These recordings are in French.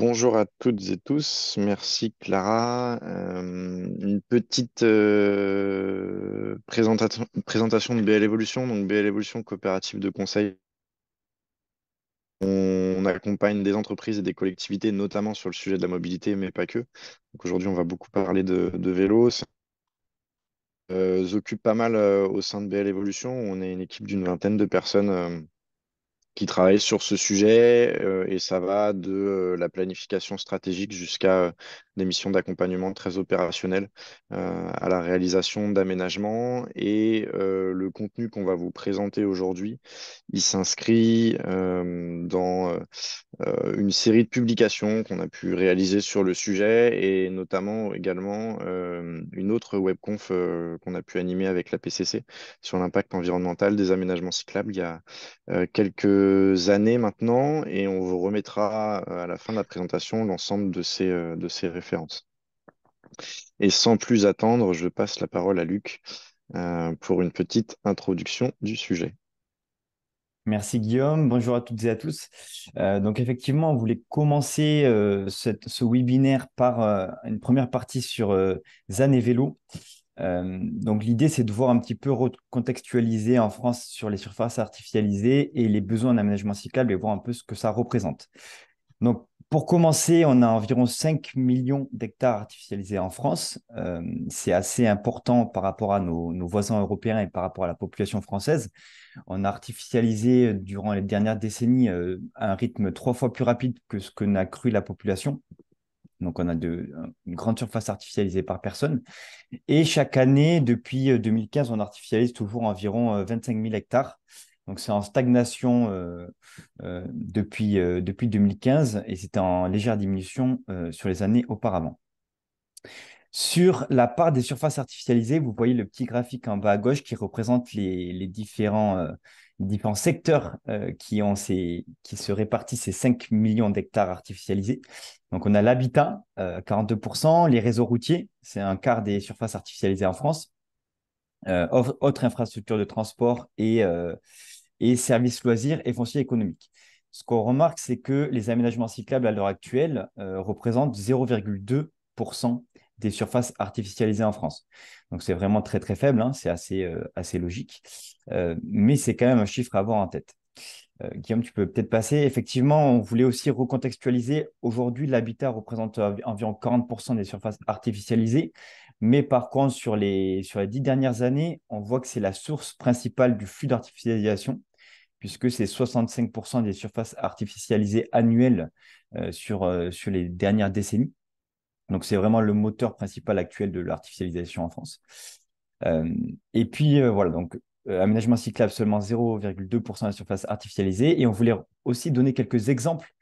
Bonjour à toutes et tous, merci Clara. Une petite présentation de BL Evolution. Donc BL Evolution, coopérative de conseil. On accompagne des entreprises et des collectivités, notamment sur le sujet de la mobilité, mais pas que. Donc aujourd'hui, on va beaucoup parler de vélo. Ça occupe pas mal au sein de BL Evolution. On est une équipe d'une vingtaine de personnes qui travaillent sur ce sujet et ça va de la planification stratégique jusqu'à des missions d'accompagnement très opérationnelles à la réalisation d'aménagements. Et le contenu qu'on va vous présenter aujourd'hui, il s'inscrit dans une série de publications qu'on a pu réaliser sur le sujet et notamment également une autre webconf qu'on a pu animer avec la PCC sur l'impact environnemental des aménagements cyclables il y a quelques années maintenant et on vous remettra à la fin de la présentation l'ensemble de ces références. Et sans plus attendre, je passe la parole à Luc pour une petite introduction du sujet. Merci Guillaume, bonjour à toutes et à tous. Donc effectivement, on voulait commencer ce webinaire par une première partie sur ZAN et vélo. Donc l'idée, c'est de voir un petit peu recontextualiser en France sur les surfaces artificialisées et les besoins d'aménagement cyclable et voir un peu ce que ça représente. Donc, pour commencer, on a environ 5 millions d'hectares artificialisés en France. C'est assez important par rapport à nos voisins européens et par rapport à la population française. On a artificialisé durant les dernières décennies à un rythme 3 fois plus rapide que ce que n'a cru la population. Donc, on a une grande surface artificialisée par personne. Et chaque année, depuis 2015, on artificialise toujours environ 25 000 hectares. Donc, c'est en stagnation depuis 2015 et c'était en légère diminution sur les années auparavant. Sur la part des surfaces artificialisées, vous voyez le petit graphique en bas à gauche qui représente les différents secteurs qui se répartissent ces 5 millions d'hectares artificialisés. Donc, on a l'habitat, 42%, les réseaux routiers, c'est un quart des surfaces artificialisées en France, autres infrastructures de transport et services loisirs et fonciers économiques. Ce qu'on remarque, c'est que les aménagements cyclables à l'heure actuelle représentent 0,2% des surfaces artificialisées en France. Donc, c'est vraiment très, très faible, hein, c'est assez logique. Mais c'est quand même un chiffre à avoir en tête. Guillaume, tu peux peut-être passer. Effectivement, on voulait aussi recontextualiser. Aujourd'hui, l'habitat représente environ 40% des surfaces artificialisées. Mais par contre, sur les 10 dernières années, on voit que c'est la source principale du flux d'artificialisation, puisque c'est 65% des surfaces artificialisées annuelles sur les dernières décennies. Donc, c'est vraiment le moteur principal actuel de l'artificialisation en France. Euh, et puis, voilà, donc aménagement cyclable, seulement 0,2% de la surface artificialisée. Et on voulait aussi donner quelques exemples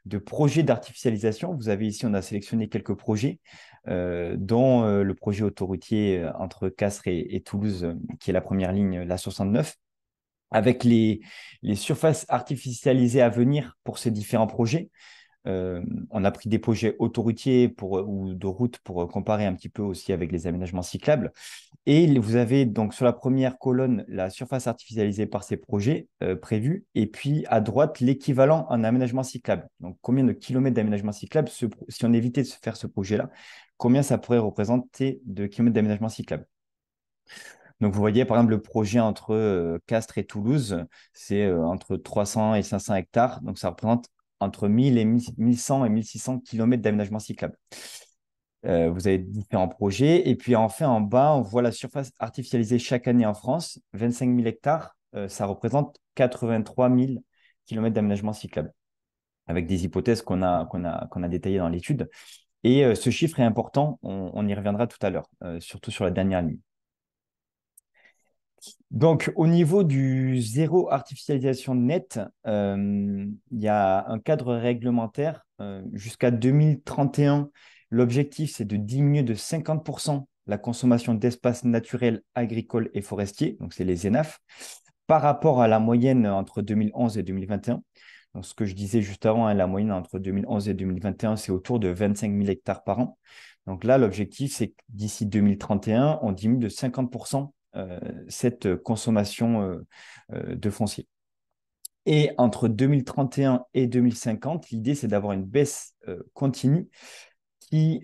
de projets d'artificialisation. Vous avez ici, on a sélectionné quelques projets, dont le projet autoroutier entre Castres et Toulouse, qui est la première ligne, la 69, avec les surfaces artificialisées à venir pour ces différents projets. On a pris des projets autoroutiers ou de route pour comparer un petit peu aussi avec les aménagements cyclables. Et vous avez donc sur la première colonne la surface artificialisée par ces projets prévus, et puis à droite l'équivalent en aménagement cyclable. Donc combien de kilomètres d'aménagement cyclable, si on évitait de faire ce projet-là, combien ça pourrait représenter de kilomètres d'aménagement cyclable. Donc vous voyez par exemple le projet entre Castres et Toulouse, c'est entre 300 et 500 hectares, donc ça représente entre 1000 et 1100 et 1600 kilomètres d'aménagement cyclable. Vous avez différents projets. Et puis enfin, en bas, on voit la surface artificialisée chaque année en France, 25 000 hectares. Ça représente 83 000 kilomètres d'aménagement cyclable, avec des hypothèses qu'on a détaillées dans l'étude. Et ce chiffre est important, on y reviendra tout à l'heure, surtout sur la dernière ligne. Donc, au niveau du zéro artificialisation nette, il y a un cadre réglementaire. Jusqu'à 2031, l'objectif, c'est de diminuer de 50% la consommation d'espaces naturels, agricoles et forestiers, donc c'est les ENAF, par rapport à la moyenne entre 2011 et 2021. Donc, ce que je disais juste avant, hein, la moyenne entre 2011 et 2021, c'est autour de 25 000 hectares par an. Donc là, l'objectif, c'est que d'ici 2031, on diminue de 50% cette consommation de foncier. Et entre 2031 et 2050, l'idée, c'est d'avoir une baisse continue qui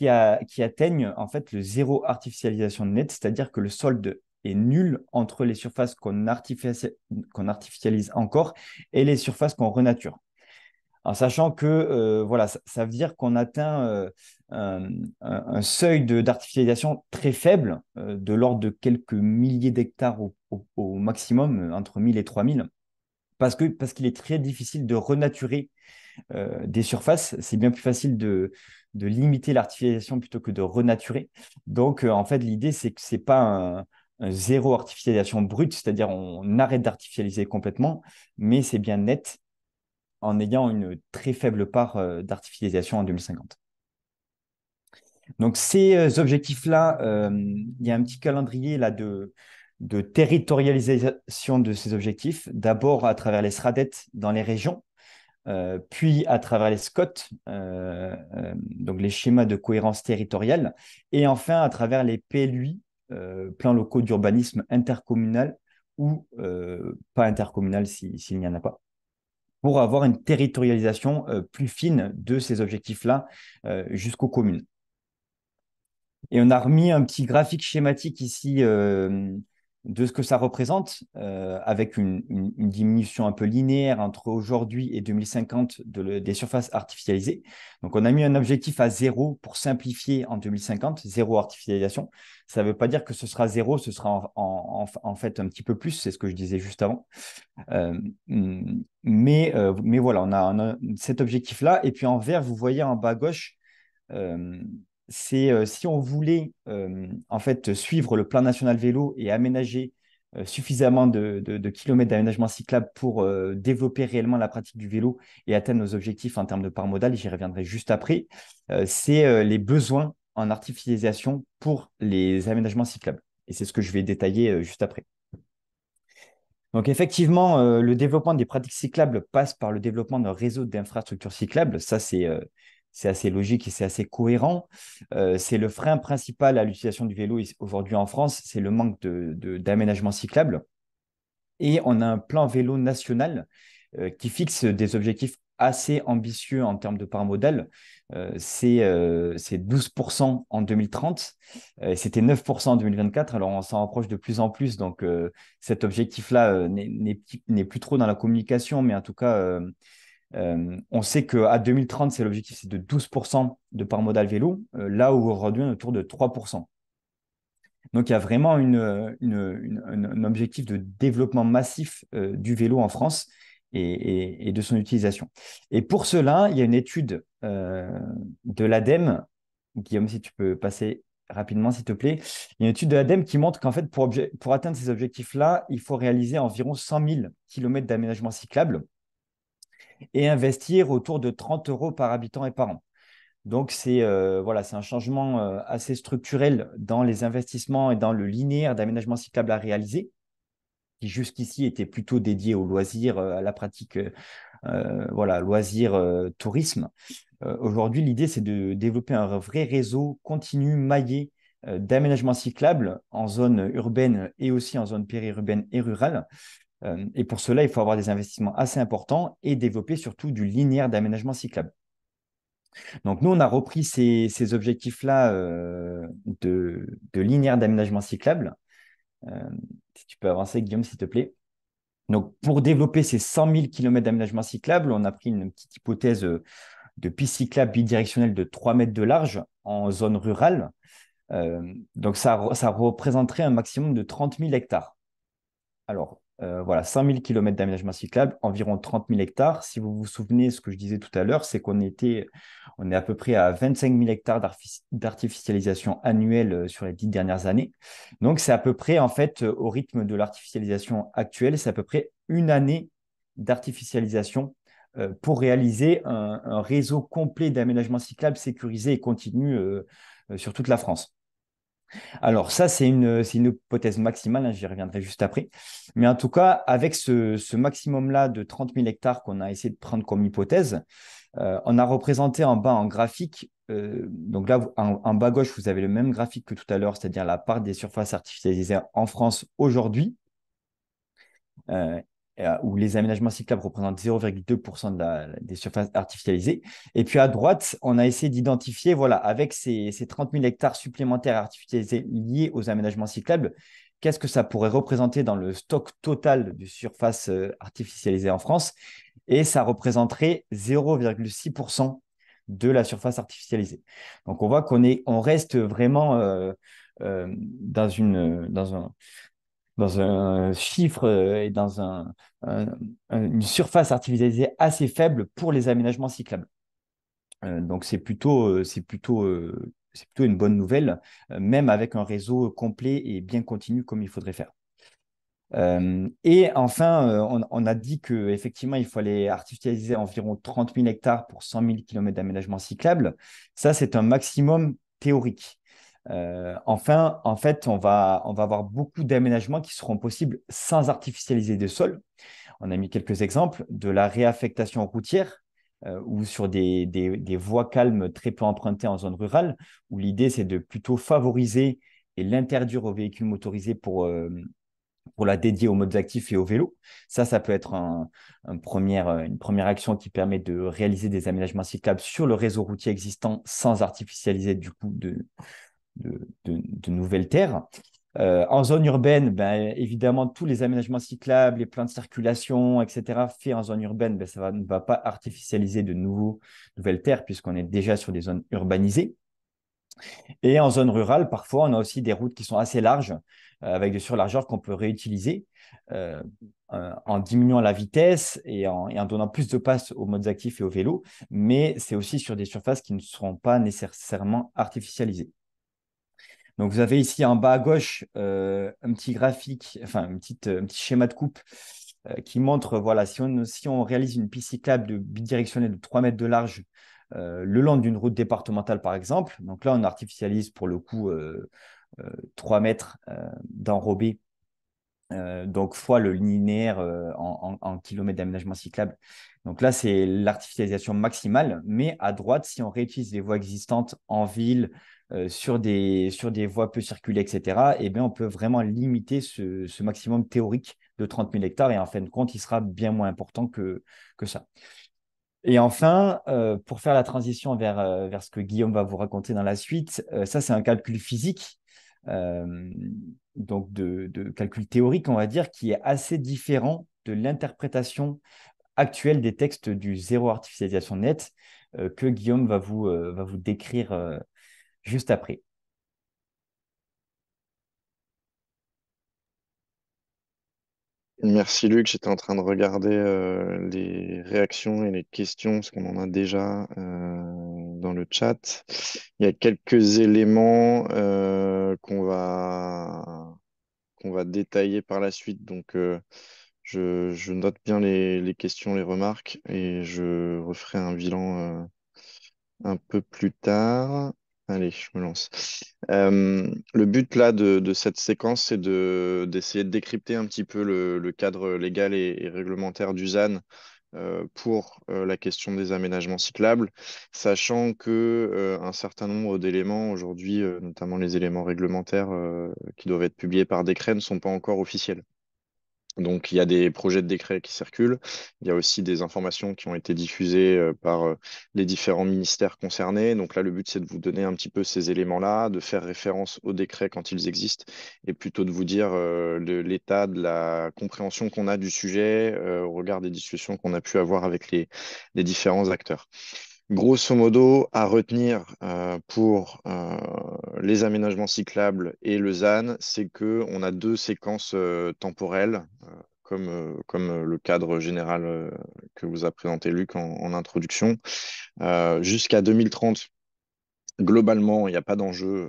atteigne en fait le zéro artificialisation nette, c'est-à-dire que le solde est nul entre les surfaces qu'on artificialise encore et les surfaces qu'on renature. En sachant que voilà, ça veut dire qu'on atteint un, un seuil d'artificialisation très faible, de l'ordre de quelques milliers d'hectares au maximum, entre 1000 et 3000, parce qu'il est très difficile de renaturer des surfaces. C'est bien plus facile de limiter l'artificialisation plutôt que de renaturer. Donc, en fait, l'idée, c'est que ce n'est pas un zéro artificialisation brute, c'est-à-dire on arrête d'artificialiser complètement, mais c'est bien net en ayant une très faible part d'artificialisation en 2050. Donc, ces objectifs-là, il y a un petit calendrier là, de territorialisation de ces objectifs, d'abord à travers les SRADET dans les régions, puis à travers les SCOT, donc les schémas de cohérence territoriale, et enfin à travers les PLUI, plans locaux d'urbanisme intercommunal ou pas intercommunal s'il n'y en a pas, pour avoir une territorialisation plus fine de ces objectifs-là jusqu'aux communes. Et on a remis un petit graphique schématique ici de ce que ça représente, avec une diminution un peu linéaire entre aujourd'hui et 2050 des surfaces artificialisées. Donc, on a mis un objectif à zéro pour simplifier en 2050, zéro artificialisation. Ça ne veut pas dire que ce sera zéro, ce sera en fait un petit peu plus, c'est ce que je disais juste avant. Mais voilà, on a cet objectif-là. Et puis en vert, vous voyez en bas à gauche, euh, c'est si on voulait en fait suivre le plan national vélo et aménager suffisamment de kilomètres d'aménagement cyclable pour développer réellement la pratique du vélo et atteindre nos objectifs en termes de part modale, j'y reviendrai juste après, c'est les besoins en artificialisation pour les aménagements cyclables. Et c'est ce que je vais détailler juste après. Donc effectivement, le développement des pratiques cyclables passe par le développement d'un réseau d'infrastructures cyclables. Ça, c'est assez logique et c'est assez cohérent. C'est le frein principal à l'utilisation du vélo aujourd'hui en France, c'est le manque d'aménagement cyclable. Et on a un plan vélo national qui fixe des objectifs assez ambitieux en termes de part modale. C'est 12% en 2030. C'était 9% en 2024. Alors, on s'en rapproche de plus en plus. Donc, cet objectif-là n'est plus trop dans la communication, mais en tout cas, on sait qu'à 2030, c'est l'objectif, c'est de 12% de part modale vélo, là où aujourd'hui, on est autour de 3%. Donc, il y a vraiment un objectif de développement massif du vélo en France et de son utilisation. Et pour cela, il y a une étude de l'ADEME. Guillaume, si tu peux passer rapidement, s'il te plaît. Il y a une étude de l'ADEME qui montre qu'en fait, pour atteindre ces objectifs-là, il faut réaliser environ 100 000 km d'aménagement cyclable et investir autour de 30 euros par habitant et par an. Donc, voilà, c'est un changement assez structurel dans les investissements et dans le linéaire d'aménagement cyclable à réaliser, qui jusqu'ici était plutôt dédié aux loisirs, à la pratique, voilà, loisirs, tourisme. Aujourd'hui, l'idée, c'est de développer un vrai réseau continu, maillé d'aménagement cyclable en zone urbaine et aussi en zone périurbaine et rurale. Et pour cela, il faut avoir des investissements assez importants et développer surtout du linéaire d'aménagement cyclable. Donc, nous, on a repris ces objectifs-là de linéaire d'aménagement cyclable. Euh, Si tu peux avancer, Guillaume, s'il te plaît. Donc, pour développer ces 100 000 km d'aménagement cyclable, on a pris une petite hypothèse de piste cyclable bidirectionnelle de 3 mètres de large en zone rurale. Donc, ça représenterait un maximum de 30 000 hectares. Alors, voilà, 100 000 km d'aménagement cyclable, environ 30 000 hectares. Si vous vous souvenez, ce que je disais tout à l'heure, c'est on est à peu près à 25 000 hectares d'artificialisation annuelle sur les 10 dernières années. Donc, c'est à peu près, en fait, au rythme de l'artificialisation actuelle, c'est à peu près une année d'artificialisation pour réaliser un réseau complet d'aménagement cyclable sécurisé et continu sur toute la France. Alors ça, c'est une hypothèse maximale, hein, j'y reviendrai juste après. Mais en tout cas, avec ce maximum-là de 30 000 hectares qu'on a essayé de prendre comme hypothèse, on a représenté en bas en graphique, donc là, en bas à gauche, vous avez le même graphique que tout à l'heure, c'est-à-dire la part des surfaces artificialisées en France aujourd'hui. où les aménagements cyclables représentent 0,2% des surfaces artificialisées. Et puis à droite, on a essayé d'identifier, voilà, avec ces 30 000 hectares supplémentaires artificialisés liés aux aménagements cyclables, qu'est-ce que ça pourrait représenter dans le stock total de surfaces artificialisées en France? Et ça représenterait 0,6% de la surface artificialisée. Donc on voit on reste vraiment dans un chiffre et dans un- une surface artificialisée assez faible pour les aménagements cyclables. Donc c'est plutôt une bonne nouvelle, même avec un réseau complet et bien continu comme il faudrait faire. Et enfin, on a dit qu'effectivement, il fallait artificialiser environ 30 000 hectares pour 100 000 km d'aménagement cyclable. Ça, c'est un maximum théorique. Enfin, en fait, on va avoir beaucoup d'aménagements qui seront possibles sans artificialiser des sols. On a mis quelques exemples de la réaffectation routière ou sur des voies calmes très peu empruntées en zone rurale, où l'idée, c'est de plutôt favoriser et l'interdire aux véhicules motorisés pour la dédier aux modes actifs et au vélo. Ça peut être une première action qui permet de réaliser des aménagements cyclables sur le réseau routier existant sans artificialiser du coup de nouvelles terres. En zone urbaine, ben, évidemment, tous les aménagements cyclables, les plans de circulation, etc., faits en zone urbaine, ben, ne va pas artificialiser nouvelles terres puisqu'on est déjà sur des zones urbanisées. Et en zone rurale, parfois, on a aussi des routes qui sont assez larges, avec des surlargeurs qu'on peut réutiliser euh, en diminuant la vitesse et en donnant plus de place aux modes actifs et au vélo. Mais c'est aussi sur des surfaces qui ne seront pas nécessairement artificialisées. Donc, vous avez ici en bas à gauche un petit graphique, enfin un petit schéma de coupe qui montre, voilà, si on réalise une piste cyclable de bidirectionnelle de 3 mètres de large le long d'une route départementale, par exemple, donc là, on artificialise pour le coup 3 mètres d'enrobé, donc fois le linéaire en kilomètres d'aménagement cyclable. Donc là, c'est l'artificialisation maximale, mais à droite, si on réutilise les voies existantes en ville, sur des voies peu circulées, etc., eh bien, on peut vraiment limiter ce maximum théorique de 30 000 hectares et en fin de compte, il sera bien moins important que ça. Et enfin, pour faire la transition vers ce que Guillaume va vous raconter dans la suite, ça, c'est un calcul physique, euh, donc de calcul théorique, on va dire, qui est assez différent de l'interprétation actuelle des textes du zéro artificialisation net que Guillaume va vous décrire juste après. Merci Luc, j'étais en train de regarder les réactions et les questions, parce qu'on en a déjà dans le chat. Il y a quelques éléments qu'on va détailler par la suite, donc je note bien les questions, les remarques, et je referai un bilan un peu plus tard. Allez, je me lance. Le but là de cette séquence, c'est d'essayer de décrypter un petit peu le cadre légal et réglementaire du ZAN pour la question des aménagements cyclables, sachant que un certain nombre d'éléments aujourd'hui, notamment les éléments réglementaires qui doivent être publiés par décret, ne sont pas encore officiels. Donc, il y a des projets de décret qui circulent. Il y a aussi des informations qui ont été diffusées par les différents ministères concernés. Donc là, le but, c'est de vous donner un petit peu ces éléments-là, de faire référence aux décrets quand ils existent, et plutôt de vous dire l'état de la compréhension qu'on a du sujet au regard des discussions qu'on a pu avoir avec les différents acteurs. Grosso modo, à retenir pour les aménagements cyclables et le ZAN, c'est qu'on a deux séquences temporelles, comme le cadre général que vous a présenté Luc en introduction. Jusqu'à 2030, globalement, il n'y a pas d'enjeu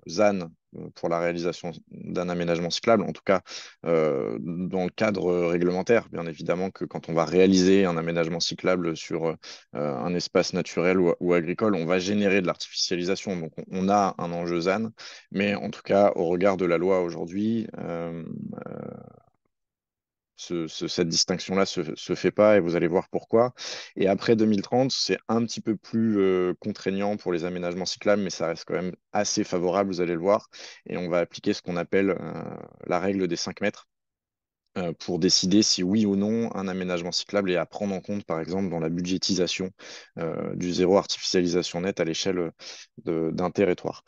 ZAN pour la réalisation d'un aménagement cyclable, en tout cas dans le cadre réglementaire. Bien évidemment que quand on va réaliser un aménagement cyclable sur un espace naturel ou agricole, on va générer de l'artificialisation. Donc on a un enjeu ZAN, mais en tout cas, au regard de la loi aujourd'hui, cette distinction-là se fait pas et vous allez voir pourquoi. Et après 2030, c'est un petit peu plus contraignant pour les aménagements cyclables, mais ça reste quand même assez favorable, vous allez le voir. Et on va appliquer ce qu'on appelle la règle des 5 mètres. pour décider si oui ou non un aménagement cyclable est à prendre en compte, par exemple, dans la budgétisation du zéro artificialisation nette à l'échelle d'un territoire.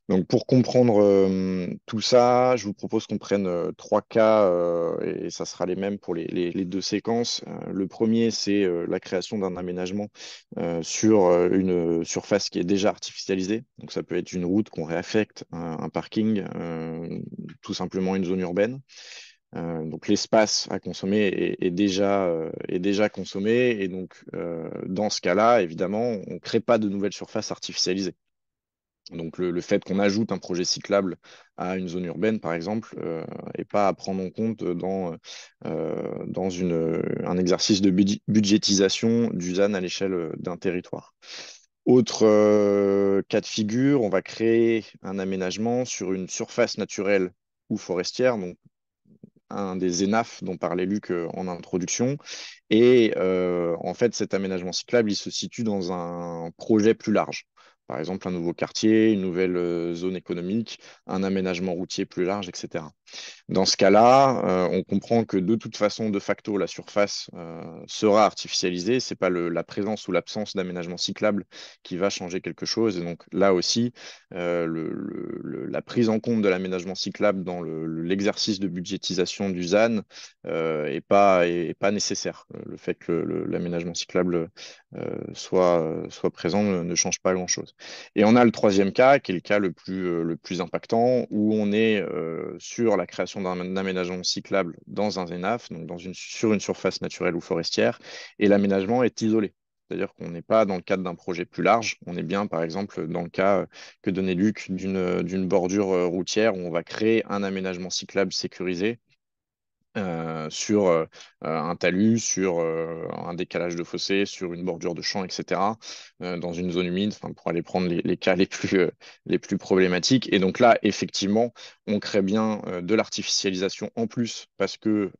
Donc pour comprendre tout ça, je vous propose qu'on prenne trois cas et ça sera les mêmes pour les deux séquences. Le premier, c'est la création d'un aménagement sur une surface qui est déjà artificialisée. Donc ça peut être une route qu'on réaffecte, un parking, tout simplement une zone urbaine. Donc l'espace à consommer est déjà consommé et donc dans ce cas-là, évidemment, on ne crée pas de nouvelles surfaces artificialisées. Donc le fait qu'on ajoute un projet cyclable à une zone urbaine, par exemple, n'est pas à prendre en compte dans un exercice de budgétisation du ZAN à l'échelle d'un territoire. Autre cas de figure, on va créer un aménagement sur une surface naturelle ou forestière, donc un des ENAF dont parlait Luc en introduction. Et en fait, cet aménagement cyclable, il se situe dans un projet plus large. Par exemple, un nouveau quartier, une nouvelle zone économique, un aménagement routier plus large, etc. Dans ce cas-là, on comprend que de toute façon, de facto, la surface sera artificialisée. C'est pas la présence ou l'absence d'aménagement cyclable qui va changer quelque chose. Et donc là aussi, la prise en compte de l'aménagement cyclable dans l'exercice de budgétisation du ZAN est pas nécessaire. Le fait que l'aménagement cyclable soit présent ne change pas grand-chose. Et on a le troisième cas, qui est le cas le plus impactant, où on est sur la création d'un aménagement cyclable dans un ZENAF, donc sur une surface naturelle ou forestière, et l'aménagement est isolé. C'est-à-dire qu'on n'est pas dans le cadre d'un projet plus large, on est bien, par exemple, dans le cas que donnait Luc d'une bordure routière où on va créer un aménagement cyclable sécurisé sur un talus, sur un décalage de fossé, sur une bordure de champ, etc., dans une zone humide, enfin, pour aller prendre les cas les plus problématiques. Et donc là, effectivement, on crée bien de l'artificialisation en plus parce que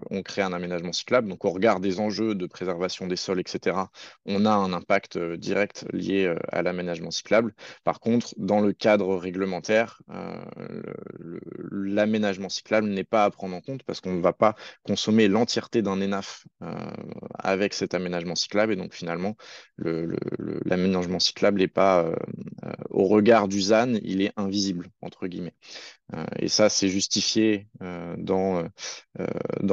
on crée un aménagement cyclable. Donc au regard des enjeux de préservation des sols, etc., on a un impact direct lié à l'aménagement cyclable. Par contre, dans le cadre réglementaire, l'aménagement cyclable n'est pas à prendre en compte parce qu'on ne va pas consommer l'entièreté d'un ENAF avec cet aménagement cyclable. Et donc finalement, l'aménagement cyclable n'est pas, au regard du ZAN, il est invisible, entre guillemets. Et ça, c'est justifié dans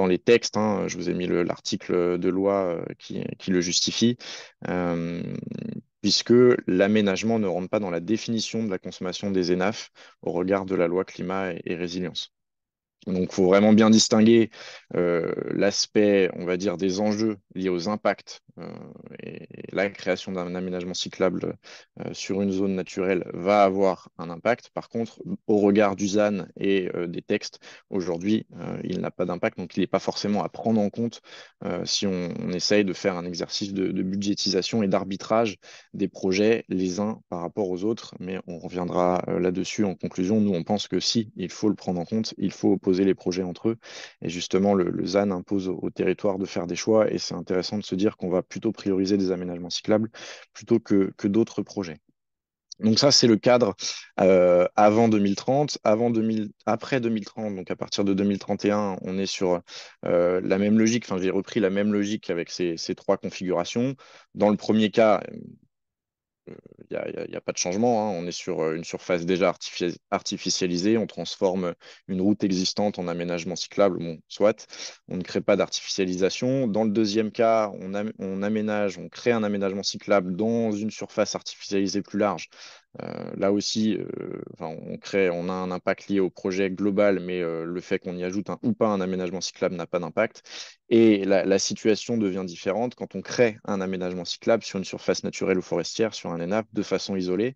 les textes, hein. Je vous ai mis l'article de loi qui le justifie. Euh, puisque l'aménagement ne rentre pas dans la définition de la consommation des ENAF au regard de la loi climat et résilience. Donc, il faut vraiment bien distinguer l'aspect, on va dire, des enjeux liés aux impacts et la création d'un aménagement cyclable sur une zone naturelle va avoir un impact. Par contre, au regard du ZAN et des textes, aujourd'hui, il n'a pas d'impact, donc il n'est pas forcément à prendre en compte si on essaye de faire un exercice de budgétisation et d'arbitrage des projets les uns par rapport aux autres. Mais on reviendra là-dessus en conclusion. Nous, on pense que si, il faut le prendre en compte, il faut opposer les projets entre eux. Et justement, le ZAN impose au territoire de faire des choix et c'est intéressant de se dire qu'on va plutôt prioriser des aménagements cyclables plutôt que d'autres projets. Donc ça, c'est le cadre avant 2030. Après 2030, donc à partir de 2031, on est sur la même logique. Enfin, j'ai repris la même logique avec ces trois configurations. Dans le premier cas, il y a pas de changement, hein. On est sur une surface déjà artificialisée. On transforme une route existante en aménagement cyclable. Bon, soit, on ne crée pas d'artificialisation. Dans le deuxième cas, on crée un aménagement cyclable dans une surface artificialisée plus large. Là aussi, enfin, on a un impact lié au projet global, mais le fait qu'on y ajoute un ou pas un aménagement cyclable n'a pas d'impact. Et la situation devient différente quand on crée un aménagement cyclable sur une surface naturelle ou forestière, sur un ENAP, de façon isolée.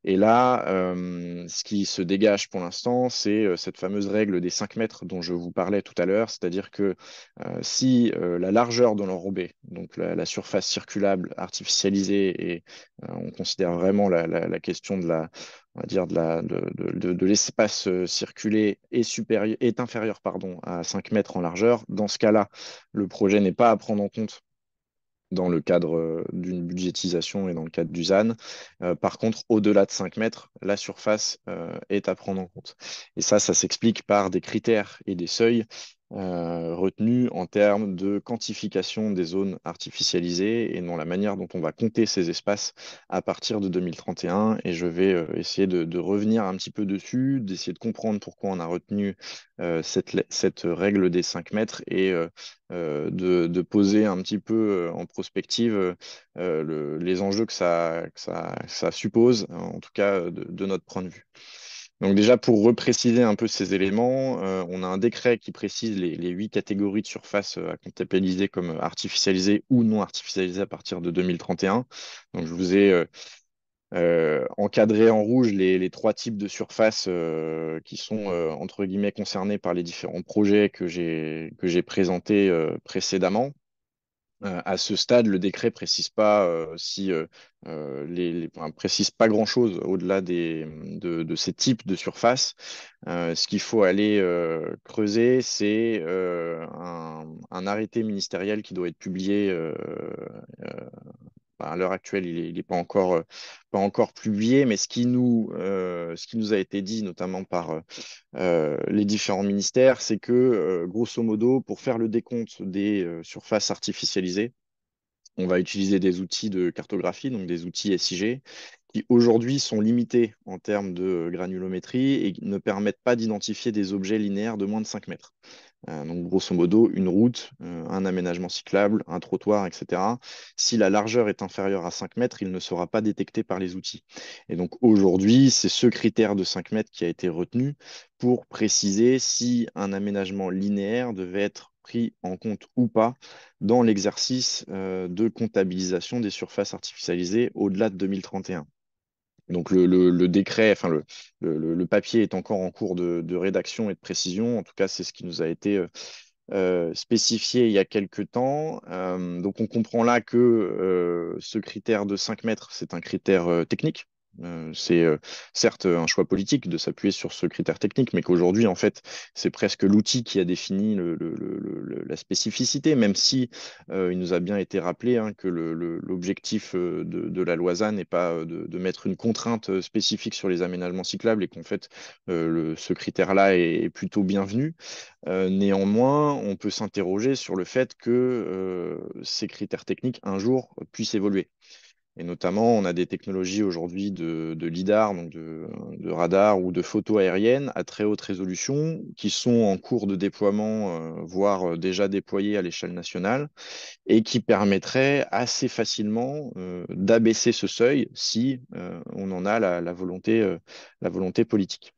Et là, ce qui se dégage pour l'instant, c'est cette fameuse règle des 5 mètres dont je vous parlais tout à l'heure, c'est-à-dire que si la largeur de l'enrobé, donc la surface circulable artificialisée, et on considère vraiment la question on va dire de l'espace circulé est inférieur, pardon, à 5 mètres en largeur, dans ce cas-là, le projet n'est pas à prendre en compte dans le cadre d'une budgétisation et dans le cadre du ZAN. Par contre, au-delà de 5 mètres, la surface est à prendre en compte. Et ça s'explique par des critères et des seuils retenu en termes de quantification des zones artificialisées et dans la manière dont on va compter ces espaces à partir de 2031. Et je vais essayer de revenir un petit peu dessus, d'essayer de comprendre pourquoi on a retenu cette règle des 5 mètres et de poser un petit peu en prospective les enjeux que ça suppose, en tout cas de notre point de vue. Donc déjà, pour repréciser un peu ces éléments, on a un décret qui précise les 8 catégories de surface à comptabiliser comme artificialisées ou non artificialisées à partir de 2031. Donc je vous ai encadré en rouge les 3 types de surfaces qui sont entre guillemets concernés par les différents projets que j'ai présentés précédemment. À ce stade, le décret précise pas si enfin, précise pas grand-chose au-delà de ces types de surfaces. Ce qu'il faut aller creuser, c'est un arrêté ministériel qui doit être publié. À l'heure actuelle, il est pas encore publié, mais ce qui nous a été dit, notamment par les différents ministères, c'est que, grosso modo, pour faire le décompte des surfaces artificialisées, on va utiliser des outils de cartographie, donc des outils SIG, qui aujourd'hui sont limités en termes de granulométrie et ne permettent pas d'identifier des objets linéaires de moins de 5 mètres. Donc, grosso modo, une route, un aménagement cyclable, un trottoir, etc. Si la largeur est inférieure à 5 mètres, il ne sera pas détecté par les outils. Et donc, aujourd'hui, c'est ce critère de 5 mètres qui a été retenu pour préciser si un aménagement linéaire devait être pris en compte ou pas dans l'exercice de comptabilisation des surfaces artificialisées au-delà de 2031. Donc le décret, enfin le papier est encore en cours de rédaction et de précision. En tout cas, c'est ce qui nous a été spécifié il y a quelques temps. Donc on comprend là que ce critère de 5 mètres, c'est un critère technique. C'est certes un choix politique de s'appuyer sur ce critère technique, mais qu'aujourd'hui, en fait, c'est presque l'outil qui a défini la spécificité, même si il nous a bien été rappelé hein, que l'objectif de la loi ZAN n'est pas de mettre une contrainte spécifique sur les aménagements cyclables et qu'en fait, ce critère-là est plutôt bienvenu. Néanmoins, on peut s'interroger sur le fait que ces critères techniques, un jour, puissent évoluer. Et notamment, on a des technologies aujourd'hui de lidar, donc de radar ou de photos aériennes à très haute résolution qui sont en cours de déploiement, voire déjà déployées à l'échelle nationale, et qui permettraient assez facilement d'abaisser ce seuil si on en a la volonté politique.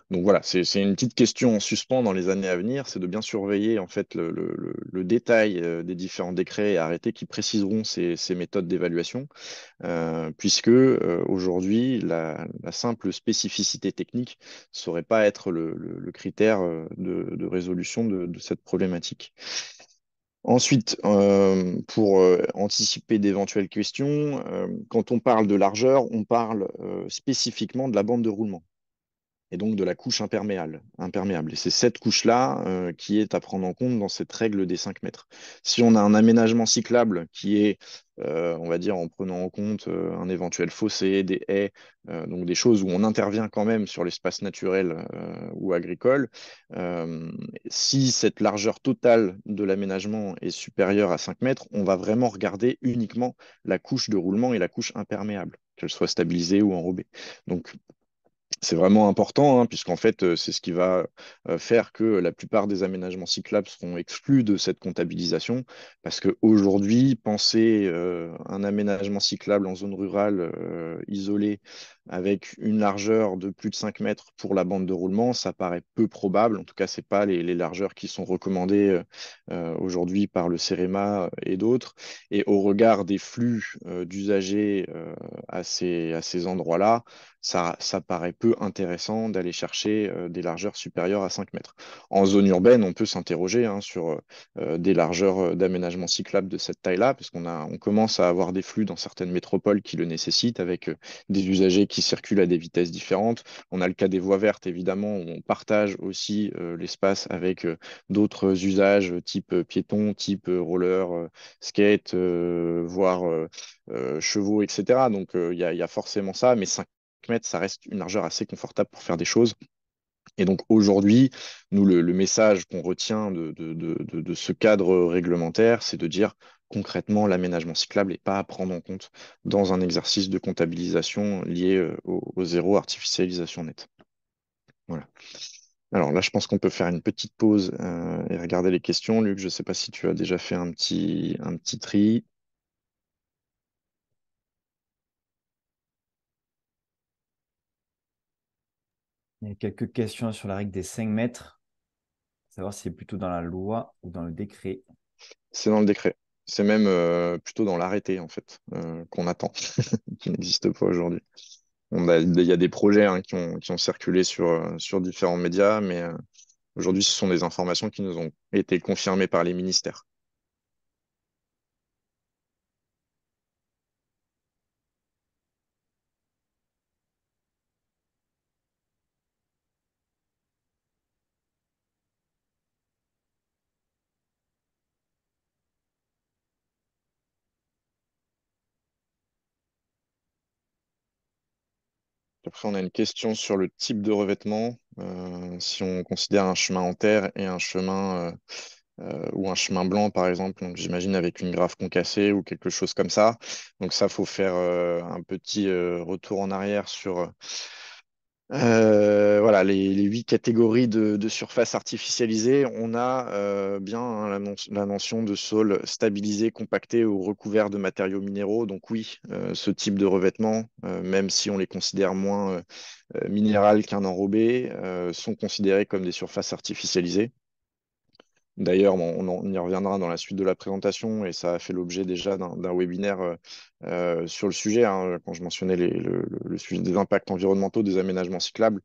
Donc voilà, c'est une petite question en suspens dans les années à venir, c'est de bien surveiller en fait le détail des différents décrets et arrêtés qui préciseront ces méthodes d'évaluation, puisque aujourd'hui, la simple spécificité technique ne saurait pas être le critère de résolution de cette problématique. Ensuite, pour anticiper d'éventuelles questions, quand on parle de largeur, on parle spécifiquement de la bande de roulement et donc de la couche imperméable. Et c'est cette couche-là qui est à prendre en compte dans cette règle des 5 mètres. Si on a un aménagement cyclable qui est, on va dire, en prenant en compte un éventuel fossé, des haies, donc des choses où on intervient quand même sur l'espace naturel ou agricole, euh, si cette largeur totale de l'aménagement est supérieure à 5 mètres, on va vraiment regarder uniquement la couche de roulement et la couche imperméable, qu'elle soit stabilisée ou enrobée. Donc, c'est vraiment important, hein, puisqu'en fait, c'est ce qui va faire que la plupart des aménagements cyclables seront exclus de cette comptabilisation. Parce qu'aujourd'hui, penser un aménagement cyclable en zone rurale isolée avec une largeur de plus de 5 mètres pour la bande de roulement, ça paraît peu probable. En tout cas, ce n'est pas les largeurs qui sont recommandées aujourd'hui par le CEREMA et d'autres. Et au regard des flux d'usagers à ces endroits-là, ça paraît peu intéressant d'aller chercher des largeurs supérieures à 5 mètres. En zone urbaine, on peut s'interroger hein, sur des largeurs d'aménagement cyclable de cette taille-là, parce on commence à avoir des flux dans certaines métropoles qui le nécessitent, avec des usagers qui circulent à des vitesses différentes. On a le cas des voies vertes, évidemment, où on partage aussi l'espace avec d'autres usages type piéton, type roller, skate, voire chevaux, etc. Donc il y a forcément ça, mais 5 mètres, ça reste une largeur assez confortable pour faire des choses. Et donc aujourd'hui, nous, le message qu'on retient de ce cadre réglementaire, c'est de dire concrètement, l'aménagement cyclable n'est pas à prendre en compte dans un exercice de comptabilisation lié au zéro artificialisation nette. Voilà. Alors là, je pense qu'on peut faire une petite pause et regarder les questions. Luc, je ne sais pas si tu as déjà fait un petit tri. Il y a quelques questions sur la règle des 5 mètres, savoir si c'est plutôt dans la loi ou dans le décret. C'est dans le décret. C'est même plutôt dans l'arrêté, en fait, qu'on attend, qui n'existe pas aujourd'hui. Il y a des projets hein, qui ont circulé sur différents médias, mais aujourd'hui, ce sont des informations qui nous ont été confirmées par les ministères. Après, on a une question sur le type de revêtement. Si on considère un chemin en terre et un chemin ou un chemin blanc, par exemple, donc j'imagine avec une grave concassée ou quelque chose comme ça. Donc ça, faut faire un petit retour en arrière sur voilà, les 8 catégories de surface artificialisée. On a bien hein, la notion de sol stabilisé, compacté ou recouvert de matériaux minéraux. Donc oui, ce type de revêtement, même si on les considère moins minérales qu'un enrobé, sont considérés comme des surfaces artificialisées. D'ailleurs, on y reviendra dans la suite de la présentation et ça a fait l'objet déjà d'un webinaire sur le sujet, hein, quand je mentionnais le sujet des impacts environnementaux des aménagements cyclables.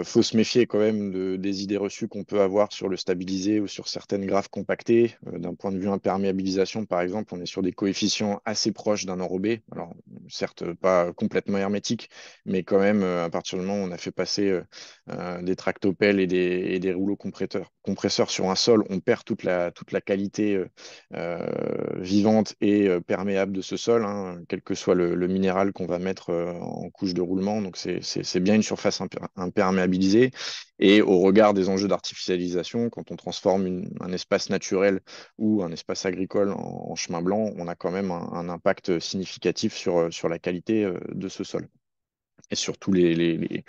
Faut se méfier quand même des idées reçues qu'on peut avoir sur le stabilisé ou sur certaines graves compactées. D'un point de vue imperméabilisation, par exemple, on est sur des coefficients assez proches d'un enrobé. Alors, certes, pas complètement hermétique, mais quand même, à partir du moment où on a fait passer des tractopelles et des rouleaux compresseurs sur un sol, on perd toute la qualité vivante et perméable de ce sol, hein, quel que soit le minéral qu'on va mettre en couche de roulement. Donc, c'est bien une surface imperméabilisée. Et au regard des enjeux d'artificialisation, quand on transforme un espace naturel ou un espace agricole en chemin blanc, on a quand même un impact significatif sur la qualité de ce sol et sur tous les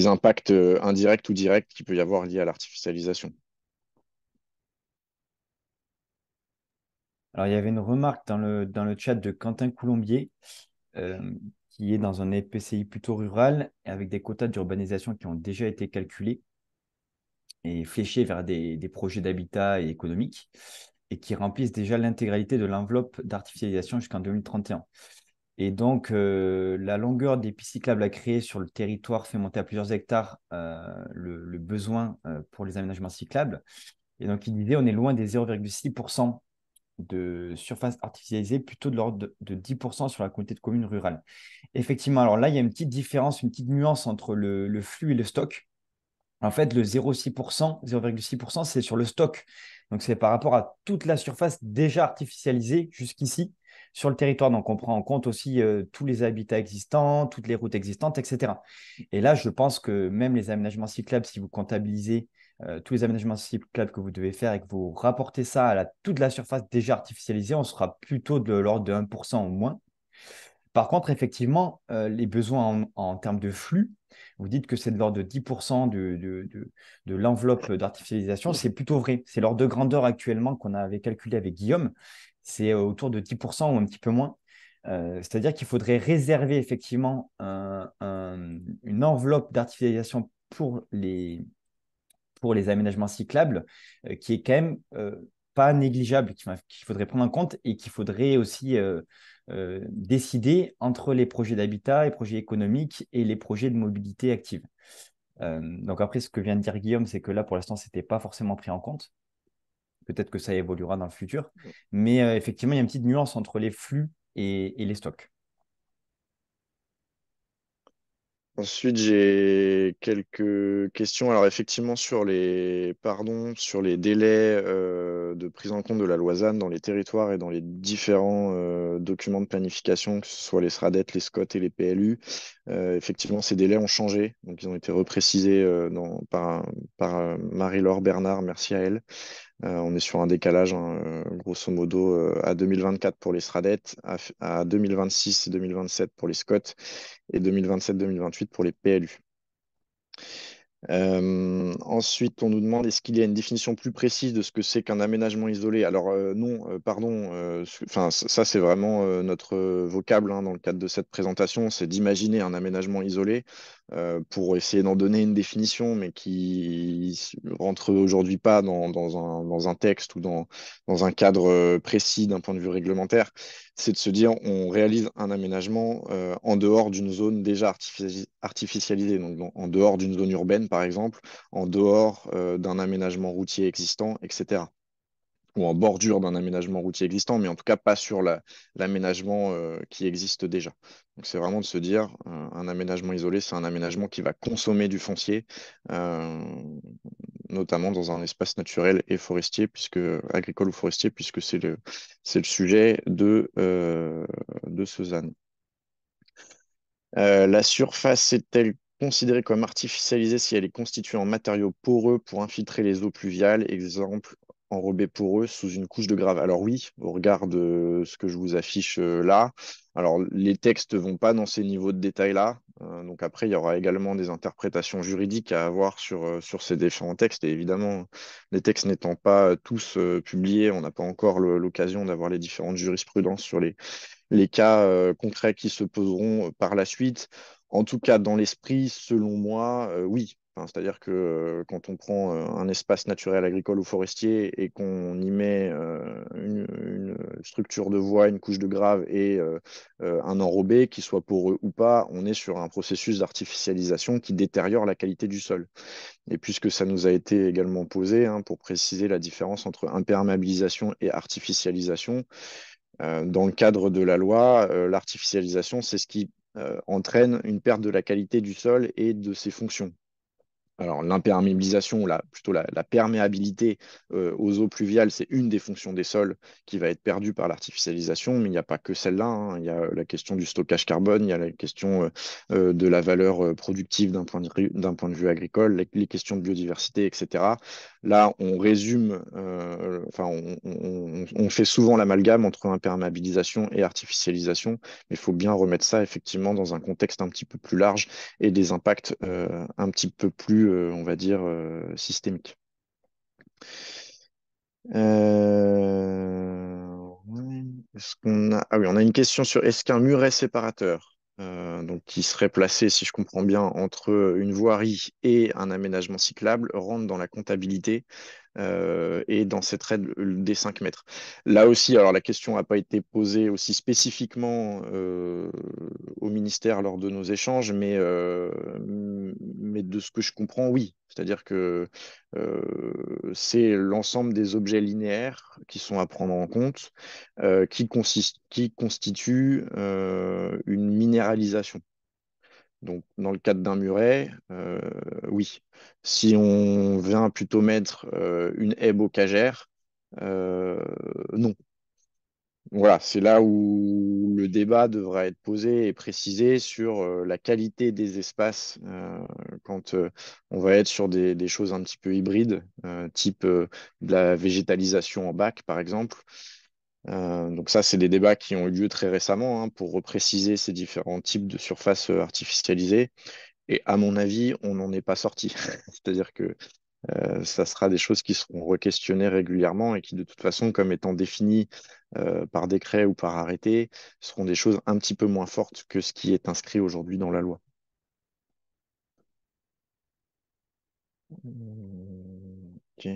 impacts indirects ou directs qu'il peut y avoir liés à l'artificialisation. Alors, il y avait une remarque dans le chat de Quentin Coulombier, euh, qui est dans un EPCI plutôt rural, avec des quotas d'urbanisation qui ont déjà été calculés et fléchés vers des projets d'habitat et économiques, et qui remplissent déjà l'intégralité de l'enveloppe d'artificialisation jusqu'en 2031. Et donc, la longueur des pistes cyclables à créer sur le territoire fait monter à plusieurs hectares le besoin pour les aménagements cyclables. Et donc, il disait, on est loin des 0,6% de surface artificialisée, plutôt de l'ordre de 10% sur la communauté de communes rurales. Effectivement, alors là, il y a une petite différence, une petite nuance entre le flux et le stock. En fait, le 0,6%, 0,6%, c'est sur le stock. Donc, c'est par rapport à toute la surface déjà artificialisée jusqu'ici sur le territoire. Donc, on prend en compte aussi tous les habitats existants, toutes les routes existantes, etc. Et là, je pense que même les aménagements cyclables, si vous comptabilisez tous les aménagements cyclables que vous devez faire et que vous rapportez ça à toute la surface déjà artificialisée, on sera plutôt de l'ordre de 1% au moins. Par contre, effectivement, les besoins en termes de flux, vous dites que c'est de l'ordre de 10% de l'enveloppe d'artificialisation, c'est plutôt vrai. C'est l'ordre de grandeur actuellement qu'on avait calculé avec Guillaume, c'est autour de 10% ou un petit peu moins. C'est-à-dire qu'il faudrait réserver effectivement une enveloppe d'artificialisation pour les aménagements cyclables, qui est quand même pas négligeable, qu'il faudrait prendre en compte et qu'il faudrait aussi décider entre les projets d'habitat, les projets économiques et les projets de mobilité active. Donc après, ce que vient de dire Guillaume, c'est que là, pour l'instant, ce n'était pas forcément pris en compte. Peut-être que ça évoluera dans le futur. Mais effectivement, il y a une petite nuance entre les flux et les stocks. Ensuite, j'ai quelques questions. Alors, effectivement, sur les délais de prise en compte de la loi ZAN dans les territoires et dans les différents documents de planification, que ce soit les SRADET, les SCOT et les PLU, effectivement, ces délais ont changé. Donc, ils ont été reprécisés par Marie-Laure Bernard. Merci à elle. On est sur un décalage, hein, grosso modo, à 2024 pour les SRADET, à 2026 et 2027 pour les SCOT et 2027-2028 pour les PLU. Ensuite, on nous demande est-ce qu'il y a une définition plus précise de ce que c'est qu'un aménagement isolé? Alors non, pardon, enfin ça c'est vraiment notre vocable hein, dans le cadre de cette présentation, c'est d'imaginer un aménagement isolé pour essayer d'en donner une définition, mais qui rentre aujourd'hui pas dans un texte ou dans un cadre précis d'un point de vue réglementaire. C'est de se dire on réalise un aménagement en dehors d'une zone déjà artificialisée, donc en dehors d'une zone urbaine par exemple, en dehors d'un aménagement routier existant, etc. Ou en bordure d'un aménagement routier existant, mais en tout cas pas sur l'aménagement qui existe déjà. Donc c'est vraiment de se dire un aménagement isolé, c'est un aménagement qui va consommer du foncier, euh, notamment dans un espace naturel et forestier, puisque agricole ou forestier, puisque c'est le sujet de ce ZAN. La surface est-elle considérée comme artificialisée si elle est constituée en matériaux poreux pour infiltrer les eaux pluviales, exemple enrobé poreux sous une couche de grave? Alors oui, au regard de ce que je vous affiche là. Alors les textes ne vont pas dans ces niveaux de détail-là. Donc après, il y aura également des interprétations juridiques à avoir sur ces différents textes. Et évidemment, les textes n'étant pas tous publiés, on n'a pas encore l'occasion d'avoir les différentes jurisprudences sur les cas concrets qui se poseront par la suite. En tout cas, dans l'esprit, selon moi, oui. Enfin, c'est-à-dire que quand on prend un espace naturel agricole ou forestier et qu'on y met une structure de voie, une couche de grave et un enrobé, qui soit poreux ou pas, on est sur un processus d'artificialisation qui détériore la qualité du sol. Et puisque ça nous a été également posé, hein, pour préciser la différence entre imperméabilisation et artificialisation, dans le cadre de la loi, l'artificialisation, c'est ce qui entraîne une perte de la qualité du sol et de ses fonctions. Alors, l'imperméabilisation, plutôt la perméabilité aux eaux pluviales, c'est une des fonctions des sols qui va être perdue par l'artificialisation, mais il n'y a pas que celle-là, hein. Il y a la question du stockage carbone, il y a la question de la valeur productive d'un point de vue agricole, les questions de biodiversité, etc. Là, on résume, enfin, on fait souvent l'amalgame entre imperméabilisation et artificialisation, mais il faut bien remettre ça effectivement dans un contexte un petit peu plus large et des impacts un petit peu plus, on va dire, systémiques. Ouais. Ah oui, on a une question sur est-ce qu'un muret séparateur, donc qui serait placé, si je comprends bien, entre une voirie et un aménagement cyclable, rentre dans la comptabilité et dans cette règle des 5 mètres. Là aussi, alors la question n'a pas été posée aussi spécifiquement au ministère lors de nos échanges, mais de ce que je comprends, oui. C'est-à-dire que c'est l'ensemble des objets linéaires qui sont à prendre en compte, qui constituent une minéralisation. Donc, dans le cadre d'un muret, oui. Si on vient plutôt mettre une haie bocagère, euh, non. Voilà, c'est là où le débat devra être posé et précisé sur la qualité des espaces quand on va être sur des choses un petit peu hybrides, type de la végétalisation en bac, par exemple. Donc ça, c'est des débats qui ont eu lieu très récemment hein, pour repréciser ces différents types de surfaces artificialisées. Et à mon avis, on n'en est pas sorti. C'est-à-dire que ça sera des choses qui seront requestionnées régulièrement et qui, de toute façon, comme étant définies par décret ou par arrêté, seront des choses un petit peu moins fortes que ce qui est inscrit aujourd'hui dans la loi. Ok.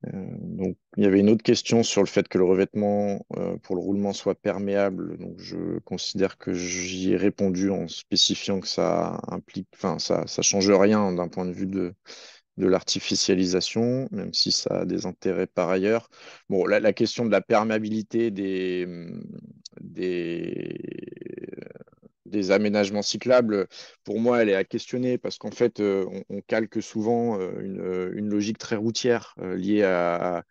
Donc, il y avait une autre question sur le fait que le revêtement pour le roulement soit perméable. Donc, je considère que j'y ai répondu en spécifiant que ça implique, enfin, ça change rien d'un point de vue de l'artificialisation, même si ça a des intérêts par ailleurs. Bon, la question de la perméabilité des, des aménagements cyclables, pour moi, elle est à questionner parce qu'en fait, on calque souvent une logique très routière liée à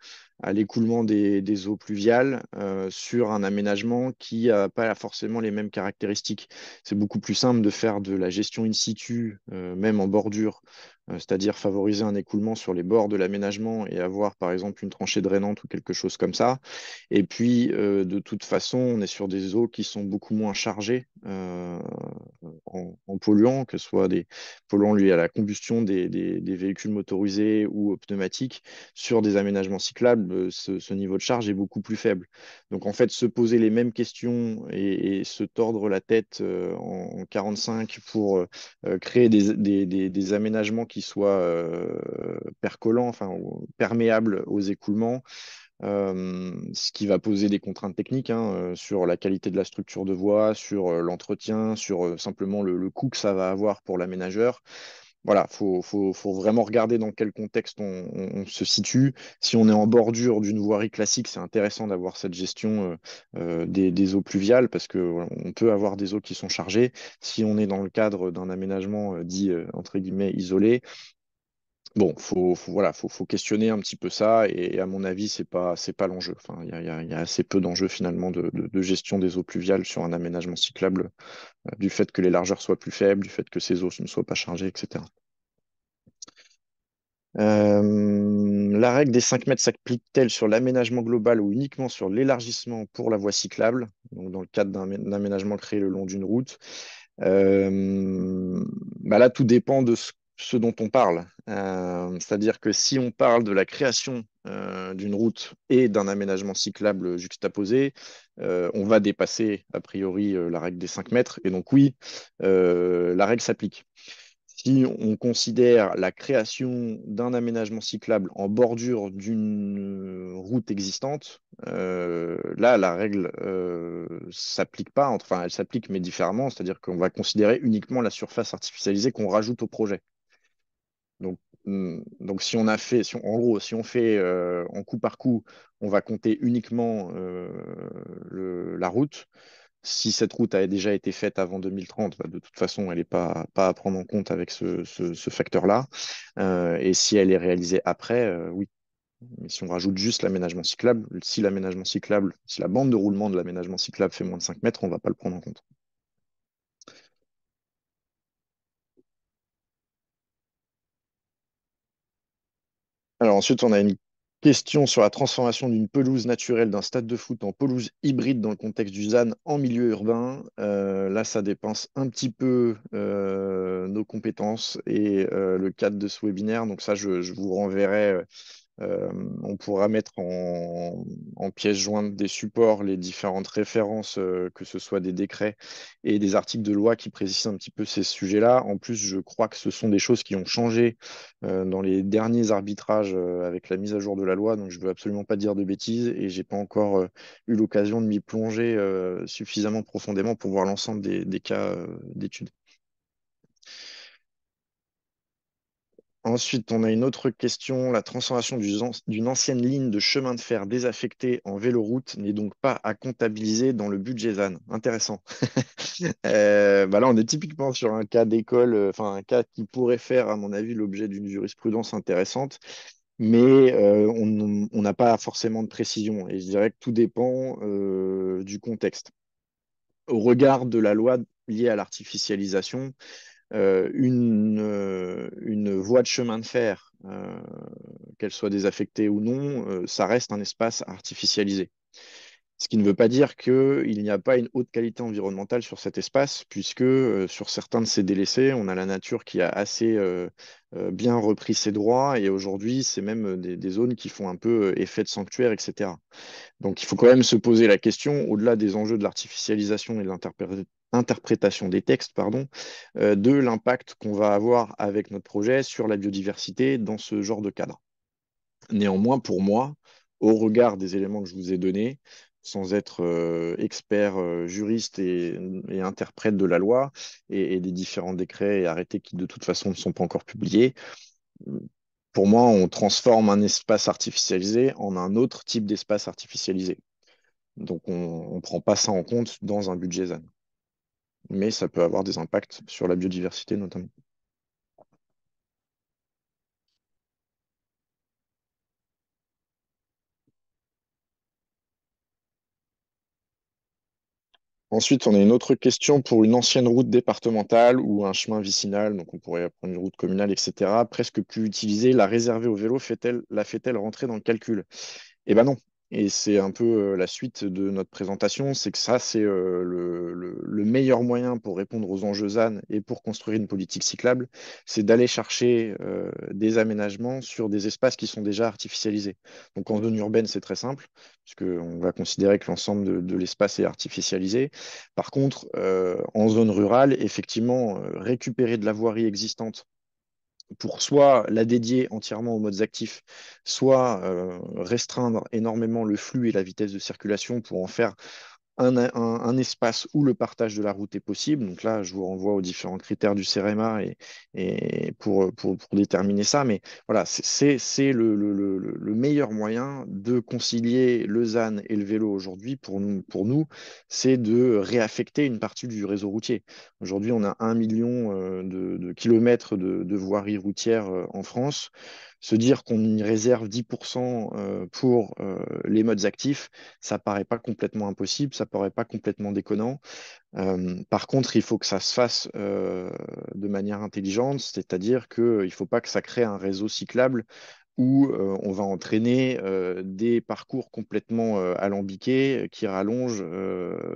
l'écoulement des eaux pluviales sur un aménagement qui n'a pas forcément les mêmes caractéristiques. C'est beaucoup plus simple de faire de la gestion in situ, même en bordure, c'est-à-dire favoriser un écoulement sur les bords de l'aménagement et avoir par exemple une tranchée drainante ou quelque chose comme ça. Et puis, de toute façon, on est sur des eaux qui sont beaucoup moins chargées en polluants, que ce soit des polluants liés à la combustion des véhicules motorisés ou pneumatiques. Sur des aménagements cyclables, ce niveau de charge est beaucoup plus faible. Donc, en fait, se poser les mêmes questions et se tordre la tête en 45 pour créer des aménagements qui soient percolants, enfin, perméables aux écoulements, ce qui va poser des contraintes techniques hein, sur la qualité de la structure de voie, sur l'entretien, sur simplement le coût que ça va avoir pour l'aménageur. Voilà, faut vraiment regarder dans quel contexte on se situe. Si on est en bordure d'une voirie classique, c'est intéressant d'avoir cette gestion des eaux pluviales parce que voilà, on peut avoir des eaux qui sont chargées. Si on est dans le cadre d'un aménagement dit entre guillemets isolé, bon, voilà, faut questionner un petit peu ça et à mon avis, c'est pas l'enjeu. Enfin, il y a assez peu d'enjeux finalement de gestion des eaux pluviales sur un aménagement cyclable, du fait que les largeurs soient plus faibles, du fait que ces eaux ne soient pas chargées, etc. La règle des 5 mètres s'applique-t-elle sur l'aménagement global ou uniquement sur l'élargissement pour la voie cyclable, donc dans le cadre d'un aménagement créé le long d'une route? Bah là, tout dépend de ce dont on parle. C'est-à-dire que si on parle de la création d'une route et d'un aménagement cyclable juxtaposé, on va dépasser a priori la règle des 5 mètres. Et donc oui, la règle s'applique. Si on considère la création d'un aménagement cyclable en bordure d'une route existante, là, la règle s'applique pas, enfin, elle s'applique mais différemment, c'est-à-dire qu'on va considérer uniquement la surface artificialisée qu'on rajoute au projet. Donc, donc si on a fait, en gros, si on fait en coup par coup, on va compter uniquement la route. Si cette route a déjà été faite avant 2030, bah, de toute façon, elle n'est pas à prendre en compte avec ce facteur-là. Et si elle est réalisée après, oui. Mais si on rajoute juste l'aménagement cyclable, si l'aménagement cyclable, si la bande de roulement de l'aménagement cyclable fait moins de 5 mètres, on ne va pas le prendre en compte. Alors ensuite, on a une question sur la transformation d'une pelouse naturelle d'un stade de foot en pelouse hybride dans le contexte du ZAN en milieu urbain. Là, ça dépense un petit peu nos compétences et le cadre de ce webinaire. Donc ça, je vous renverrai on pourra mettre en pièce jointe des supports les différentes références, que ce soit des décrets et des articles de loi qui précisent un petit peu ces sujets-là. En plus, je crois que ce sont des choses qui ont changé dans les derniers arbitrages avec la mise à jour de la loi, donc je ne veux absolument pas dire de bêtises et j'ai pas encore eu l'occasion de m'y plonger suffisamment profondément pour voir l'ensemble des cas d'études. Ensuite, on a une autre question. La transformation d'une ancienne ligne de chemin de fer désaffectée en véloroute n'est donc pas à comptabiliser dans le budget ZAN. Intéressant. Bah là, on est typiquement sur un cas d'école, enfin un cas qui pourrait faire, à mon avis, l'objet d'une jurisprudence intéressante, mais on n'a pas forcément de précision. Et je dirais que tout dépend du contexte. Au regard de la loi liée à l'artificialisation, une voie de chemin de fer, qu'elle soit désaffectée ou non, ça reste un espace artificialisé. Ce qui ne veut pas dire qu'il n'y a pas une haute qualité environnementale sur cet espace, puisque sur certains de ces délaissés, on a la nature qui a assez bien repris ses droits, et aujourd'hui, c'est même des zones qui font un peu effet de sanctuaire, etc. Donc il faut quand même se poser la question, au-delà des enjeux de l'artificialisation et de l'interprétation des textes, pardon, de l'impact qu'on va avoir avec notre projet sur la biodiversité dans ce genre de cadre. Néanmoins, pour moi, au regard des éléments que je vous ai donnés, sans être expert juriste et interprète de la loi et des différents décrets et arrêtés qui de toute façon ne sont pas encore publiés, pour moi, on transforme un espace artificialisé en un autre type d'espace artificialisé. Donc, on ne prend pas ça en compte dans un budget ZAN. mais ça peut avoir des impacts sur la biodiversité notamment. Ensuite, on a une autre question pour une ancienne route départementale ou un chemin vicinal, donc on pourrait prendre une route communale, etc., presque plus utilisée. La réserver au vélo la fait-elle rentrer dans le calcul? Eh ben non. Et c'est un peu la suite de notre présentation, c'est que ça, c'est le meilleur moyen pour répondre aux enjeux ZAN et pour construire une politique cyclable, c'est d'aller chercher des aménagements sur des espaces qui sont déjà artificialisés. Donc en zone urbaine, c'est très simple, puisqu'on va considérer que l'ensemble de l'espace est artificialisé. Par contre, en zone rurale, effectivement, récupérer de la voirie existante pour soit la dédier entièrement aux modes actifs, soit restreindre énormément le flux et la vitesse de circulation pour en faire un espace où le partage de la route est possible. Donc là, je vous renvoie aux différents critères du CEREMA et pour déterminer ça. Mais voilà, c'est le meilleur moyen de concilier le ZAN et le vélo aujourd'hui pour nous, c'est de réaffecter une partie du réseau routier. Aujourd'hui, on a 1 million de kilomètres de voirie routière en France. Se dire qu'on y réserve 10% pour les modes actifs, ça paraît pas complètement impossible, ça paraît pas complètement déconnant. Par contre, il faut que ça se fasse de manière intelligente, c'est-à-dire qu'il ne faut pas que ça crée un réseau cyclable où on va entraîner des parcours complètement alambiqués qui rallongent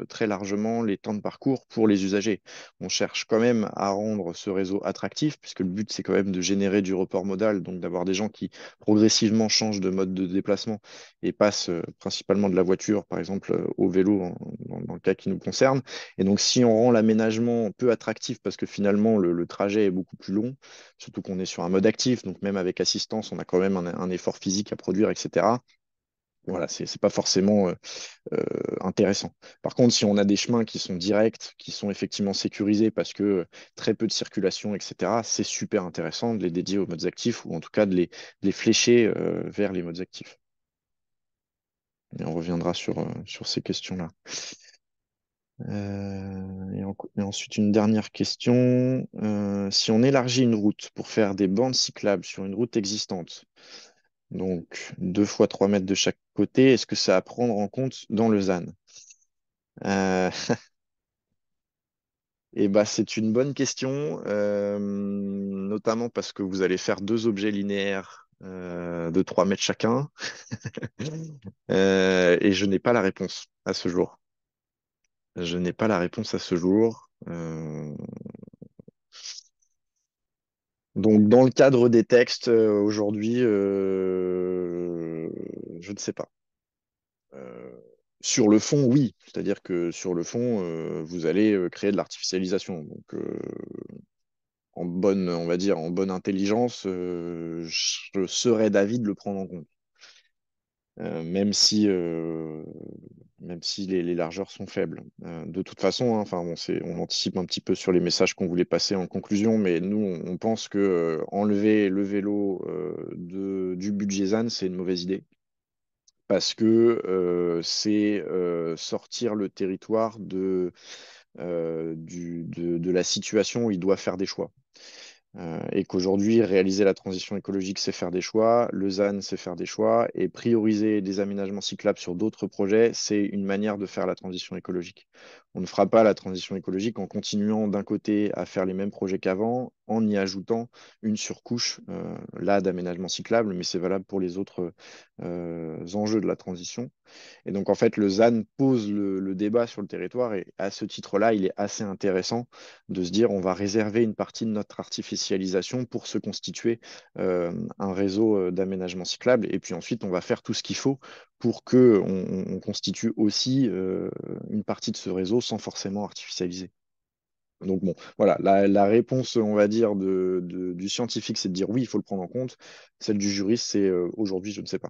très largement les temps de parcours pour les usagers. On cherche quand même à rendre ce réseau attractif, puisque le but, c'est quand même de générer du report modal, donc d'avoir des gens qui progressivement changent de mode de déplacement et passent principalement de la voiture, par exemple, au vélo, dans le cas qui nous concerne. Et donc, si on rend l'aménagement peu attractif, parce que finalement, le trajet est beaucoup plus long, surtout qu'on est sur un mode actif, donc même avec assistance, on a quand même un effort physique à produire, etc. Voilà, c'est pas forcément intéressant. Par contre, si on a des chemins qui sont directs, qui sont effectivement sécurisés parce que très peu de circulation, etc., c'est super intéressant de les dédier aux modes actifs ou en tout cas de les flécher vers les modes actifs. Et on reviendra sur ces questions-là. Et ensuite, une dernière question. Si on élargit une route pour faire des bandes cyclables sur une route existante, donc 2 fois 3 mètres de chaque côté, est-ce que ça à prendre en compte dans le ZAN? Euh, et bah, c'est une bonne question, notamment parce que vous allez faire deux objets linéaires de 3 mètres chacun, et je n'ai pas la réponse à ce jour. Je n'ai pas la réponse à ce jour. Donc, dans le cadre des textes, aujourd'hui, je ne sais pas. Euh, sur le fond, oui. C'est-à-dire que sur le fond, vous allez créer de l'artificialisation. Donc, en bonne, on va dire, en bonne intelligence, je serais d'avis de le prendre en compte. Même si, même si les largeurs sont faibles. De toute façon, hein, enfin, on anticipe un petit peu sur les messages qu'on voulait passer en conclusion, mais nous, on pense que enlever le vélo du budget ZAN, c'est une mauvaise idée parce que c'est sortir le territoire de la situation où il doit faire des choix. Et qu'aujourd'hui, réaliser la transition écologique, c'est faire des choix, le ZAN, c'est faire des choix, et prioriser des aménagements cyclables sur d'autres projets, c'est une manière de faire la transition écologique. On ne fera pas la transition écologique en continuant d'un côté à faire les mêmes projets qu'avant, en y ajoutant une surcouche là d'aménagement cyclable, mais c'est valable pour les autres enjeux de la transition. Et donc, en fait, le ZAN pose le débat sur le territoire et à ce titre-là, il est assez intéressant de se dire on va réserver une partie de notre artificialisation pour se constituer un réseau d'aménagement cyclable. Et puis ensuite, on va faire tout ce qu'il faut pour que on constitue aussi une partie de ce réseau sans forcément artificialiser. Donc bon, voilà, la réponse, on va dire, du scientifique, c'est de dire oui, il faut le prendre en compte. Celle du juriste, c'est aujourd'hui, je ne sais pas.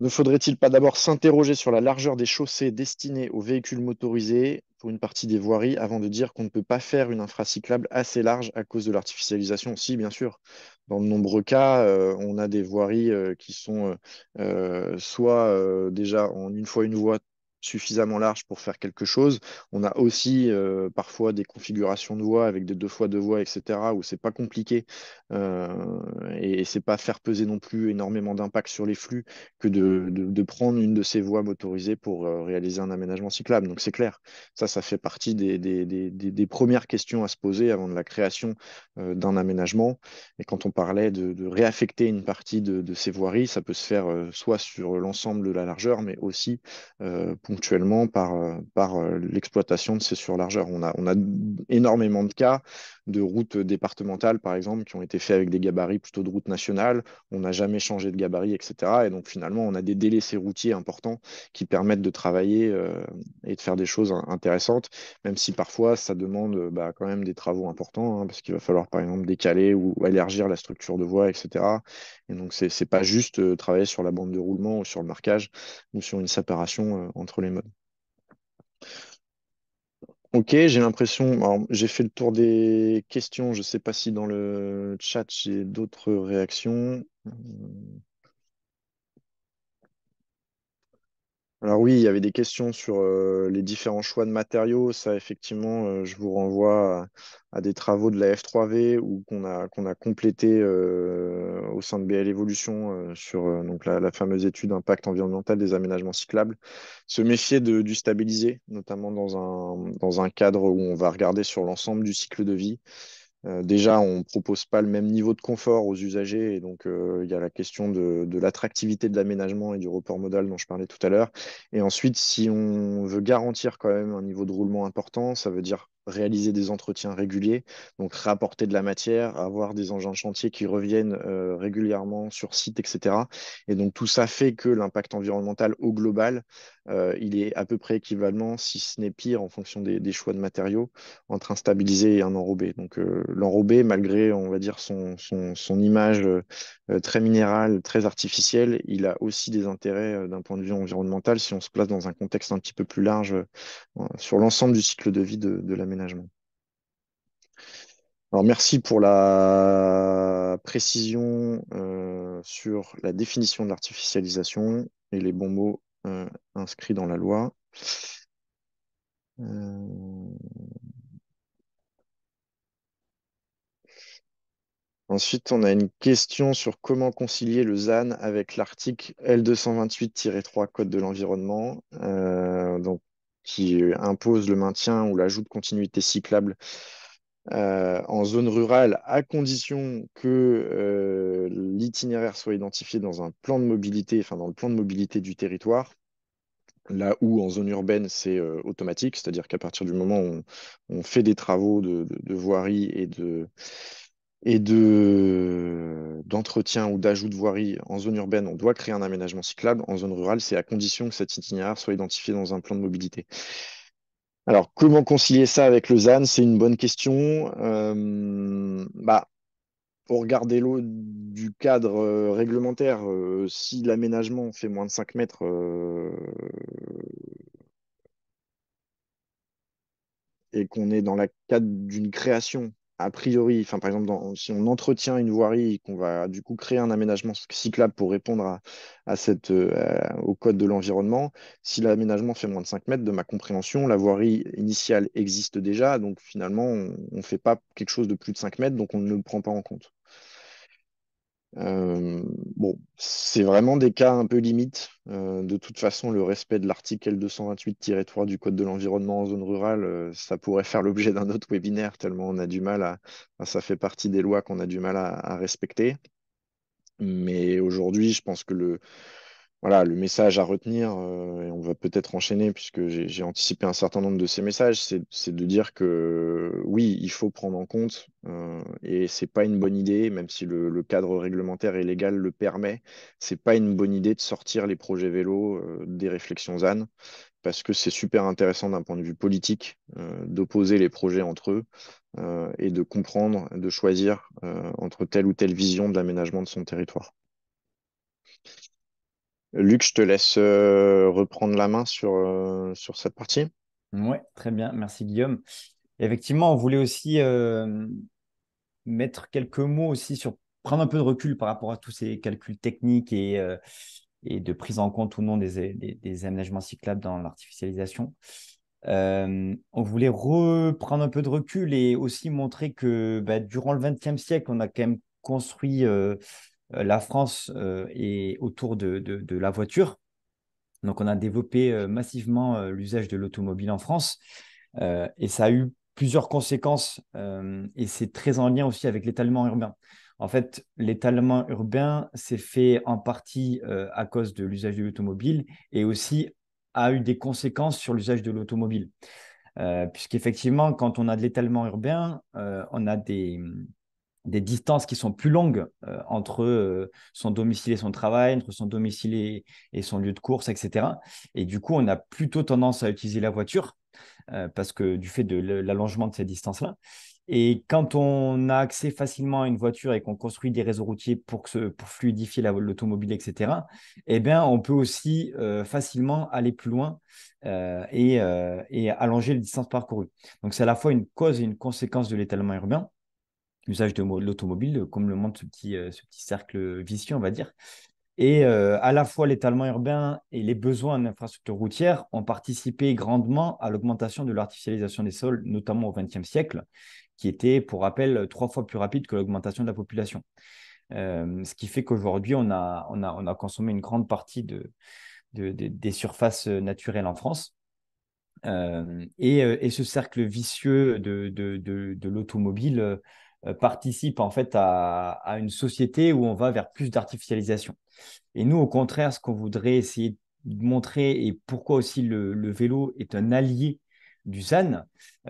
Ne faudrait-il pas d'abord s'interroger sur la largeur des chaussées destinées aux véhicules motorisés pour une partie des voiries avant de dire qu'on ne peut pas faire une infracyclable assez large à cause de l'artificialisation? Si, bien sûr. Dans de nombreux cas, on a des voiries qui sont soit déjà en une fois une voie suffisamment large pour faire quelque chose. On a aussi parfois des configurations de voies avec des deux fois deux voies, etc., où c'est pas compliqué et c'est pas faire peser non plus énormément d'impact sur les flux que de prendre une de ces voies motorisées pour réaliser un aménagement cyclable. Donc c'est clair, ça fait partie des premières questions à se poser avant de la création d'un aménagement. Et quand on parlait de réaffecter une partie de ces voiries, ça peut se faire soit sur l'ensemble de la largeur, mais aussi ponctuellement par l'exploitation de ces surlargeurs. On a énormément de cas de routes départementales, par exemple, qui ont été faits avec des gabarits plutôt de routes nationales. On n'a jamais changé de gabarit, etc. Et donc finalement, on a des délaissés routiers importants qui permettent de travailler et de faire des choses intéressantes, même si parfois ça demande quand même des travaux importants, hein, parce qu'il va falloir par exemple décaler ou élargir la structure de voie, etc. Et donc c'est pas juste travailler sur la bande de roulement ou sur le marquage ou sur une séparation entre les modes. Ok, j'ai l'impression, alors, j'ai fait le tour des questions, je ne sais pas si dans le chat j'ai d'autres réactions. Alors oui, il y avait des questions sur les différents choix de matériaux. Ça, effectivement, je vous renvoie à des travaux de la F3V ou qu'on a complété au sein de BL Evolution sur donc la fameuse étude impact environnemental des aménagements cyclables. Se méfier du stabilisé, notamment dans un cadre où on va regarder sur l'ensemble du cycle de vie. Déjà, on ne propose pas le même niveau de confort aux usagers, et donc il y a la question de l'attractivité de l'aménagement et du report modal dont je parlais tout à l'heure. Et ensuite, si on veut garantir quand même un niveau de roulement important, ça veut dire réaliser des entretiens réguliers, donc rapporter de la matière, avoir des engins de chantier qui reviennent régulièrement sur site, etc. Et donc tout ça fait que l'impact environnemental au global, il est à peu près équivalent, si ce n'est pire, en fonction des choix de matériaux entre un stabilisé et un enrobé. Donc l'enrobé, malgré, on va dire, son image très minérale, très artificielle, il a aussi des intérêts d'un point de vue environnemental si on se place dans un contexte un petit peu plus large sur l'ensemble du cycle de vie de l'aménagement. Alors merci pour la précision sur la définition de l'artificialisation et les bons mots inscrits dans la loi. Euh, Ensuite, on a une question sur comment concilier le ZAN avec l'article L228-3 Code de l'environnement, donc, qui impose le maintien ou l'ajout de continuité cyclable en zone rurale à condition que l'itinéraire soit identifié dans un plan de mobilité, enfin dans le plan de mobilité du territoire. Là où en zone urbaine, c'est automatique, c'est-à-dire qu'à partir du moment où on fait des travaux de voirie d'entretien ou d'ajout de voirie en zone urbaine, on doit créer un aménagement cyclable. En zone rurale, c'est à condition que cet itinéraire soit identifié dans un plan de mobilité. Alors, comment concilier ça avec le ZAN? C'est une bonne question. Au regard des lots du cadre réglementaire, si l'aménagement fait moins de 5 mètres, et qu'on est dans le cadre d'une création, a priori, enfin, par exemple, si on entretient une voirie, qu'on va du coup créer un aménagement cyclable pour répondre au code de l'environnement, si l'aménagement fait moins de 5 mètres, de ma compréhension, la voirie initiale existe déjà, donc finalement, on ne fait pas quelque chose de plus de 5 mètres, donc on ne le prend pas en compte. Euh, bon, c'est vraiment des cas un peu limites. De toute façon, le respect de l'article L228-3 du Code de l'environnement en zone rurale, ça pourrait faire l'objet d'un autre webinaire, tellement on a du mal ça fait partie des lois qu'on a du mal à respecter. Mais aujourd'hui, je pense que voilà, le message à retenir, et on va peut-être enchaîner puisque j'ai anticipé un certain nombre de ces messages, c'est de dire que oui, il faut prendre en compte, et c'est pas une bonne idée, même si le cadre réglementaire et légal le permet, c'est pas une bonne idée de sortir les projets vélos des réflexions ZAN, parce que c'est super intéressant d'un point de vue politique d'opposer les projets entre eux et de comprendre, de choisir entre telle ou telle vision de l'aménagement de son territoire. Luc, je te laisse reprendre la main sur cette partie. Ouais, très bien. Merci Guillaume. Effectivement, on voulait aussi mettre quelques mots aussi sur prendre un peu de recul par rapport à tous ces calculs techniques et de prise en compte ou non des aménagements cyclables dans l'artificialisation. On voulait reprendre un peu de recul et aussi montrer que bah, durant le XXe siècle, on a quand même construit la France et autour de la voiture. Donc, on a développé massivement l'usage de l'automobile en France et ça a eu plusieurs conséquences et c'est très en lien aussi avec l'étalement urbain. En fait, l'étalement urbain s'est fait en partie à cause de l'usage de l'automobile et aussi a eu des conséquences sur l'usage de l'automobile. Puisqu'effectivement, quand on a de l'étalement urbain, on a des distances qui sont plus longues entre son domicile et son travail, entre son domicile et son lieu de course, etc. Et du coup, on a plutôt tendance à utiliser la voiture parce que du fait de l'allongement de ces distances-là. Et quand on a accès facilement à une voiture et qu'on construit des réseaux routiers pour fluidifier l'automobile, etc., eh bien, on peut aussi facilement aller plus loin et allonger les distances parcourues. Donc, c'est à la fois une cause et une conséquence de l'étalement urbain, l'usage de l'automobile, comme le montre ce petit cercle vicieux, on va dire. Et à la fois l'étalement urbain et les besoins en infrastructures routières ont participé grandement à l'augmentation de l'artificialisation des sols, notamment au XXe siècle, qui était, pour rappel, 3 fois plus rapide que l'augmentation de la population. Ce qui fait qu'aujourd'hui, on a consommé une grande partie des surfaces naturelles en France. Et ce cercle vicieux de l'automobile participe en fait à une société où on va vers plus d'artificialisation. Et nous, au contraire, ce qu'on voudrait essayer de montrer et pourquoi aussi le vélo est un allié du ZAN,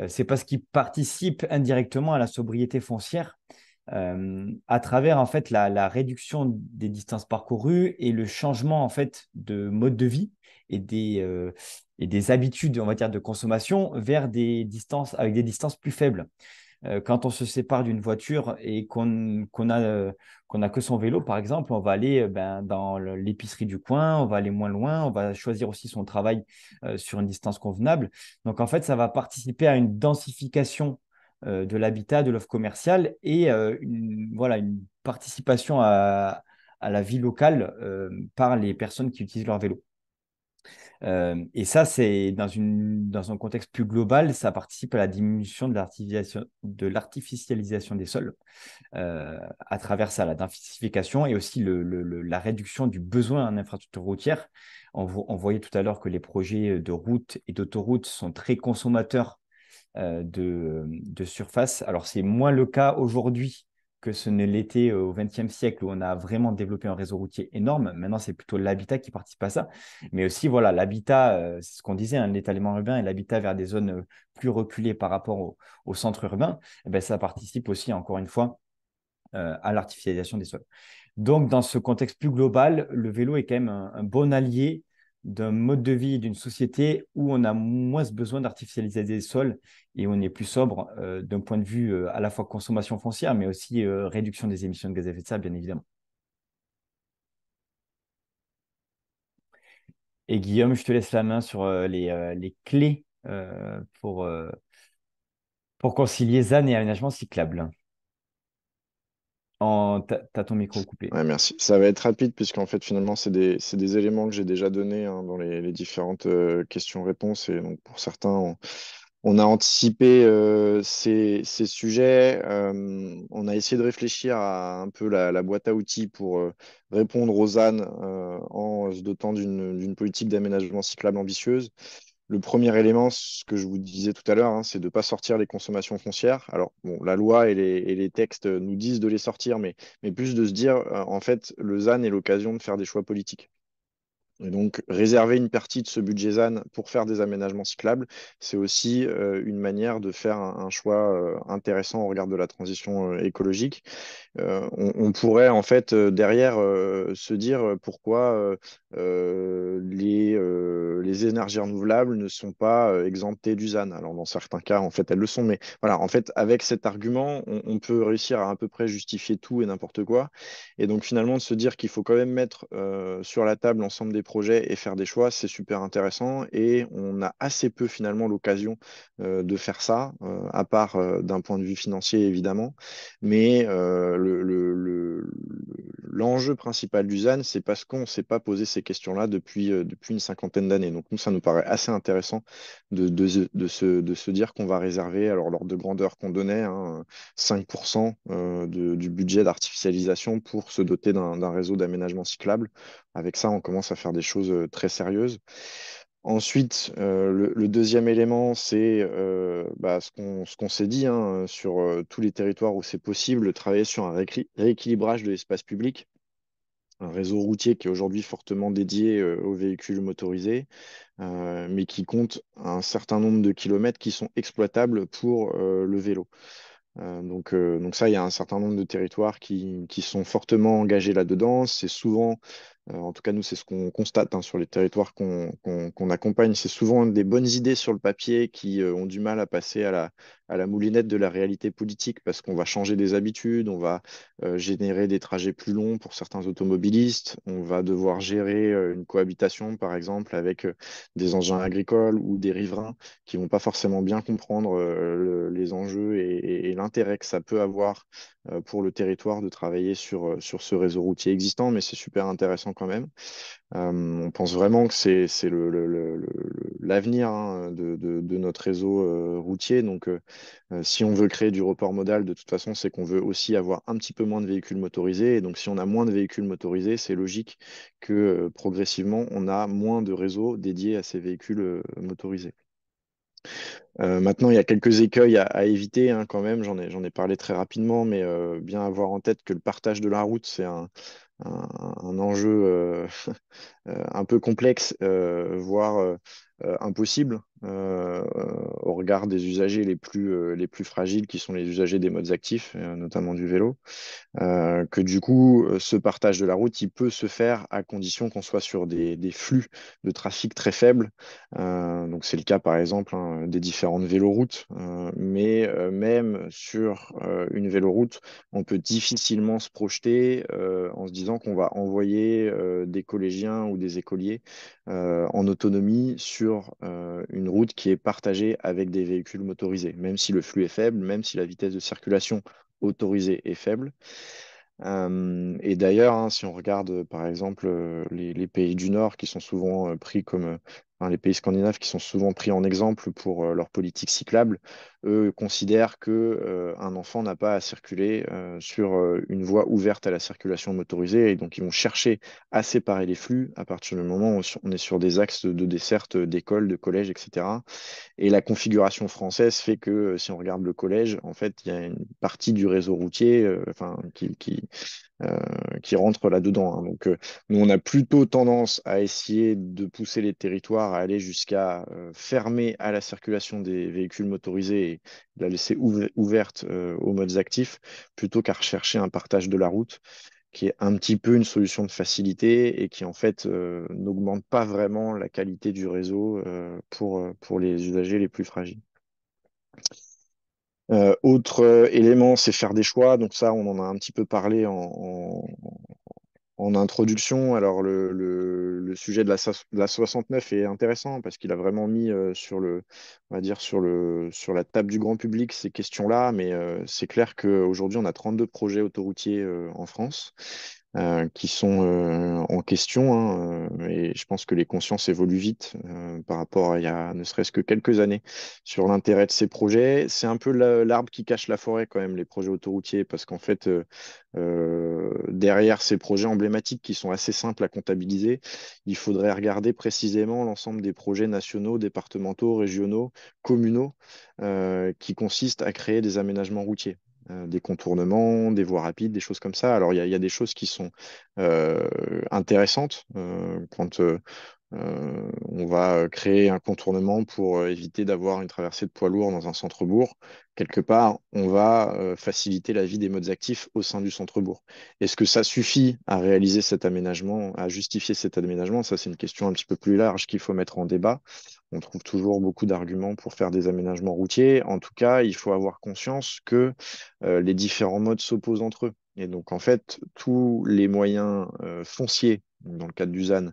c'est parce qu'il participe indirectement à la sobriété foncière à travers en fait la réduction des distances parcourues et le changement en fait de mode de vie et des habitudes, on va dire, de consommation vers des distances avec des distances plus faibles. Quand on se sépare d'une voiture et qu'on a que son vélo, par exemple, on va aller ben, dans l'épicerie du coin, on va aller moins loin, on va choisir aussi son travail sur une distance convenable. Donc, en fait, ça va participer à une densification de l'habitat, de l'offre commerciale et voilà, une participation à la vie locale par les personnes qui utilisent leur vélo. Et ça, c'est dans un contexte plus global, ça participe à la diminution de l'artificialisation des sols à travers ça, la densification et aussi la réduction du besoin en infrastructure routière. On voyait tout à l'heure que les projets de routes et d'autoroutes sont très consommateurs de surface. Alors, c'est moins le cas aujourd'hui que ce ne l'était au XXe siècle où on a vraiment développé un réseau routier énorme. Maintenant, c'est plutôt l'habitat qui participe à ça. Mais aussi, voilà, l'habitat, c'est ce qu'on disait, hein, l'étalement urbain et l'habitat vers des zones plus reculées par rapport au centre urbain, eh ben, ça participe aussi, encore une fois, à l'artificialisation des sols. Donc, dans ce contexte plus global, le vélo est quand même un bon allié d'un mode de vie et d'une société où on a moins besoin d'artificialiser des sols et on est plus sobre d'un point de vue à la fois consommation foncière, mais aussi réduction des émissions de gaz à effet de serre, bien évidemment. Et Guillaume, je te laisse la main sur les clés pour concilier ZAN et aménagement cyclable. T'as ton micro coupé. Ouais, merci. Ça va être rapide puisqu'en fait finalement c'est des éléments que j'ai déjà donnés hein, dans les différentes questions-réponses et donc pour certains on a anticipé ces sujets. On a essayé de réfléchir à un peu la boîte à outils pour répondre aux ânes en se dotant d'une politique d'aménagement cyclable ambitieuse. Le premier élément, ce que je vous disais tout à l'heure, hein, c'est de ne pas sortir les consommations foncières. Alors, bon, la loi et les textes nous disent de les sortir, mais plus de se dire, en fait, le ZAN est l'occasion de faire des choix politiques. Et donc, réserver une partie de ce budget ZAN pour faire des aménagements cyclables, c'est aussi une manière de faire un choix intéressant au regard de la transition écologique. On pourrait en fait derrière se dire pourquoi les énergies renouvelables ne sont pas exemptées du ZAN. Alors dans certains cas, en fait, elles le sont, mais voilà, en fait, avec cet argument, on peut réussir à peu près justifier tout et n'importe quoi. Et donc finalement, de se dire qu'il faut quand même mettre sur la table l'ensemble des projets et faire des choix, c'est super intéressant. Et on a assez peu finalement l'occasion de faire ça, à part d'un point de vue financier évidemment. Mais l'enjeu principal du ZAN, c'est parce qu'on ne s'est pas posé ces questions-là depuis une cinquantaine d'années. Donc nous, ça nous paraît assez intéressant de se dire qu'on va réserver, alors l'ordre de grandeur qu'on donnait, hein, 5% du budget d'artificialisation pour se doter d'un réseau d'aménagement cyclable. Avec ça, on commence à faire des choses très sérieuses. Ensuite, le deuxième élément, c'est bah, ce qu'on s'est dit hein, sur tous les territoires où c'est possible, travailler sur un rééquilibrage de l'espace public, un réseau routier qui est aujourd'hui fortement dédié aux véhicules motorisés, mais qui compte un certain nombre de kilomètres qui sont exploitables pour le vélo. Donc ça, il y a un certain nombre de territoires qui sont fortement engagés là-dedans. C'est souvent, en tout cas nous, c'est ce qu'on constate hein, sur les territoires qu'on accompagne. C'est souvent des bonnes idées sur le papier qui ont du mal à passer à la moulinette de la réalité politique parce qu'on va changer des habitudes, on va générer des trajets plus longs pour certains automobilistes, on va devoir gérer une cohabitation, par exemple, avec des engins agricoles ou des riverains qui vont pas forcément bien comprendre les enjeux et l'intérêt que ça peut avoir pour le territoire de travailler sur ce réseau routier existant, mais c'est super intéressant quand même. On pense vraiment que c'est l'avenir hein, de notre réseau routier. Donc, si on veut créer du report modal, de toute façon, c'est qu'on veut aussi avoir un petit peu moins de véhicules motorisés. Et donc, si on a moins de véhicules motorisés, c'est logique que progressivement, on a moins de réseaux dédiés à ces véhicules motorisés. Maintenant, il y a quelques écueils à éviter hein, quand même. J'en ai parlé très rapidement, mais bien avoir en tête que le partage de la route, c'est un enjeu un peu complexe, voire impossible au regard des usagers les plus fragiles, qui sont les usagers des modes actifs, notamment du vélo. Que du coup, ce partage de la route, il peut se faire à condition qu'on soit sur des flux de trafic très faibles. Donc c'est le cas par exemple hein, des différentes véloroutes, mais même sur une véloroute, on peut difficilement se projeter en se disant qu'on va envoyer des collégiens ou des écoliers en autonomie sur une route qui est partagée avec des véhicules motorisés, même si le flux est faible, même si la vitesse de circulation autorisée est faible. Et d'ailleurs, hein, si on regarde par exemple les pays du Nord qui sont souvent pris comme enfin, les pays scandinaves qui sont souvent pris en exemple pour leur politique cyclable, eux considèrent que un enfant n'a pas à circuler sur une voie ouverte à la circulation motorisée et donc ils vont chercher à séparer les flux à partir du moment où on est sur des axes de desserte d'écoles, de collèges, etc. Et la configuration française fait que si on regarde le collège, en fait, il y a une partie du réseau routier enfin, euh, qui rentre là-dedans. Hein. Donc, nous, on a plutôt tendance à essayer de pousser les territoires à aller jusqu'à fermer à la circulation des véhicules motorisés et la laisser ouverte aux modes actifs, plutôt qu'à rechercher un partage de la route qui est un petit peu une solution de facilité et qui en fait n'augmente pas vraiment la qualité du réseau pour les usagers les plus fragiles. Autre élément, c'est faire des choix. Donc ça, on en a un petit peu parlé en introduction. Alors le sujet de la 69 est intéressant parce qu'il a vraiment mis on va dire sur la table du grand public ces questions-là. Mais c'est clair qu'aujourd'hui, on a 32 projets autoroutiers en France qui sont en question. Hein, et je pense que les consciences évoluent vite par rapport à il y a ne serait-ce que quelques années sur l'intérêt de ces projets. C'est un peu l'arbre qui cache la forêt quand même, les projets autoroutiers, parce qu'en fait, derrière ces projets emblématiques qui sont assez simples à comptabiliser, il faudrait regarder précisément l'ensemble des projets nationaux, départementaux, régionaux, communaux, qui consistent à créer des aménagements routiers des contournements, des voies rapides, des choses comme ça. Alors, il y a des choses qui sont intéressantes quand on va créer un contournement pour éviter d'avoir une traversée de poids lourds dans un centre-bourg. Quelque part, on va faciliter la vie des modes actifs au sein du centre-bourg. Est-ce que ça suffit à réaliser cet aménagement, à justifier cet aménagement? Ça, c'est une question un petit peu plus large qu'il faut mettre en débat. On trouve toujours beaucoup d'arguments pour faire des aménagements routiers. En tout cas, il faut avoir conscience que les différents modes s'opposent entre eux. Et donc, en fait, tous les moyens fonciers, dans le cadre du ZAN,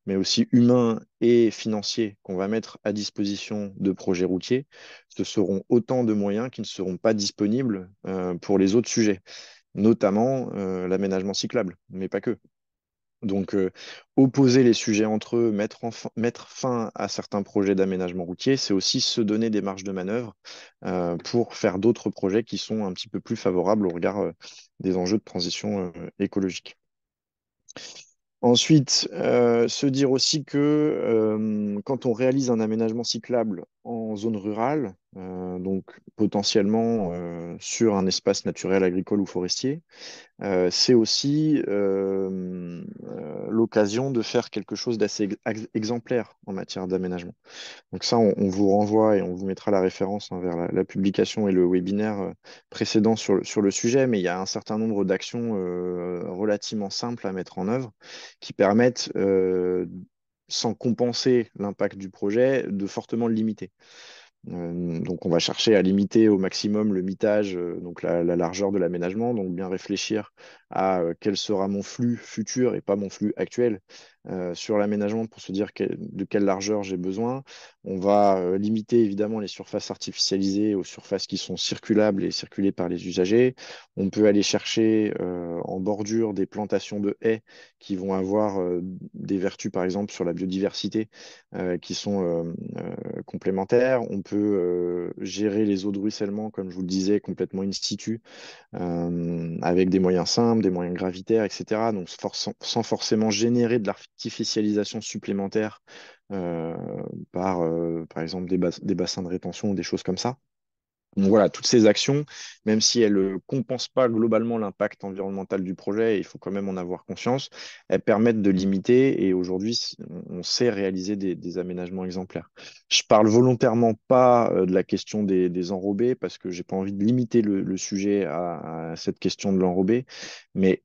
mais aussi humains et financiers qu'on va mettre à disposition de projets routiers, ce seront autant de moyens qui ne seront pas disponibles pour les autres sujets. notamment l'aménagement cyclable, mais pas que. Donc, opposer les sujets entre eux, mettre fin à certains projets d'aménagement routier, c'est aussi se donner des marges de manœuvre pour faire d'autres projets qui sont un petit peu plus favorables au regard des enjeux de transition écologique. Ensuite, se dire aussi que quand on réalise un aménagement cyclable en zone rurale, donc potentiellement sur un espace naturel, agricole ou forestier, c'est aussi l'occasion de faire quelque chose d'assez exemplaire en matière d'aménagement. Donc ça, on vous renvoie et on vous mettra la référence vers la publication et le webinaire précédent sur le sujet, mais il y a un certain nombre d'actions relativement simples à mettre en œuvre qui permettent, sans compenser l'impact du projet, de fortement le limiter. Donc, on va chercher à limiter au maximum le mitage, donc la largeur de l'aménagement, donc bien réfléchir à quel sera mon flux futur et pas mon flux actuel sur l'aménagement pour se dire de quelle largeur j'ai besoin. On va limiter évidemment les surfaces artificialisées aux surfaces qui sont circulables et circulées par les usagers. On peut aller chercher en bordure des plantations de haies qui vont avoir des vertus, par exemple, sur la biodiversité qui sont complémentaires. On peut gérer les eaux de ruissellement, comme je vous le disais, complètement in situ, avec des moyens simples, des moyens gravitaires, etc. Donc sans forcément générer de l'artificialisation supplémentaire euh, par exemple, des bassins de rétention ou des choses comme ça. Donc voilà, toutes ces actions, même si elles ne compensent pas globalement l'impact environnemental du projet, il faut quand même en avoir conscience, elles permettent de limiter et aujourd'hui, on sait réaliser des aménagements exemplaires. Je parle volontairement pas de la question des enrobés parce que j'ai pas envie de limiter le sujet à cette question de l'enrobé, mais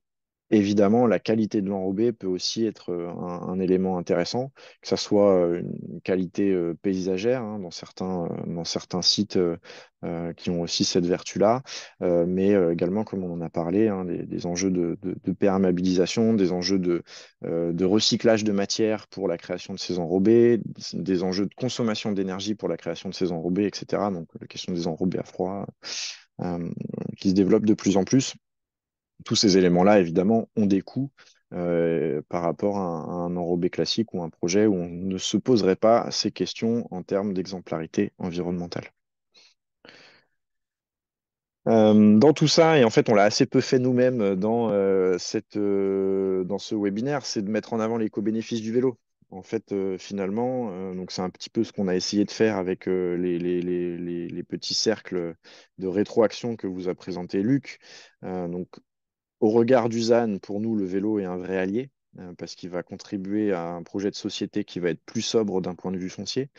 évidemment, la qualité de l'enrobé peut aussi être un élément intéressant, que ce soit une qualité paysagère dans certains sites qui ont aussi cette vertu-là, mais également, comme on en a parlé, hein, des enjeux de perméabilisation, des enjeux de recyclage de matière pour la création de ces enrobés, des enjeux de consommation d'énergie pour la création de ces enrobés, etc. Donc, la question des enrobés à froid euh, qui se développe de plus en plus. Tous ces éléments-là, évidemment, ont des coûts par rapport à un enrobé classique ou un projet où on ne se poserait pas ces questions en termes d'exemplarité environnementale. Dans tout ça, et en fait, on l'a assez peu fait nous-mêmes dans ce webinaire, c'est de mettre en avant l'éco-bénéfice du vélo. En fait, finalement, donc c'est un petit peu ce qu'on a essayé de faire avec les petits cercles de rétroaction que vous a présenté Luc. Donc, au regard du ZAN, pour nous, le vélo est un vrai allié parce qu'il va contribuer à un projet de société qui va être plus sobre d'un point de vue foncier.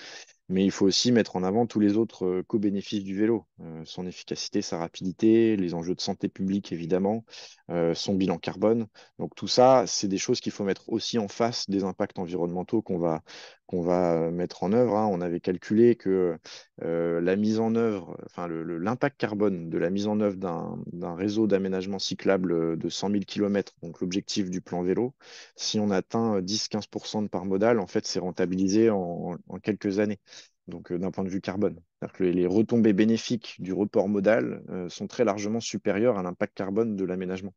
Mais il faut aussi mettre en avant tous les autres co-bénéfices du vélo, son efficacité, sa rapidité, les enjeux de santé publique évidemment, son bilan carbone. Donc tout ça, c'est des choses qu'il faut mettre aussi en face des impacts environnementaux qu'on va mettre en œuvre, hein. On avait calculé que la mise en œuvre, enfin l'impact carbone de la mise en œuvre d'un réseau d'aménagement cyclable de 100 000 km, donc l'objectif du plan vélo, si on atteint 10-15% de part modale, en fait, c'est rentabilisé en quelques années. Donc, d'un point de vue carbone. C'est-à-dire que les retombées bénéfiques du report modal sont très largement supérieures à l'impact carbone de l'aménagement.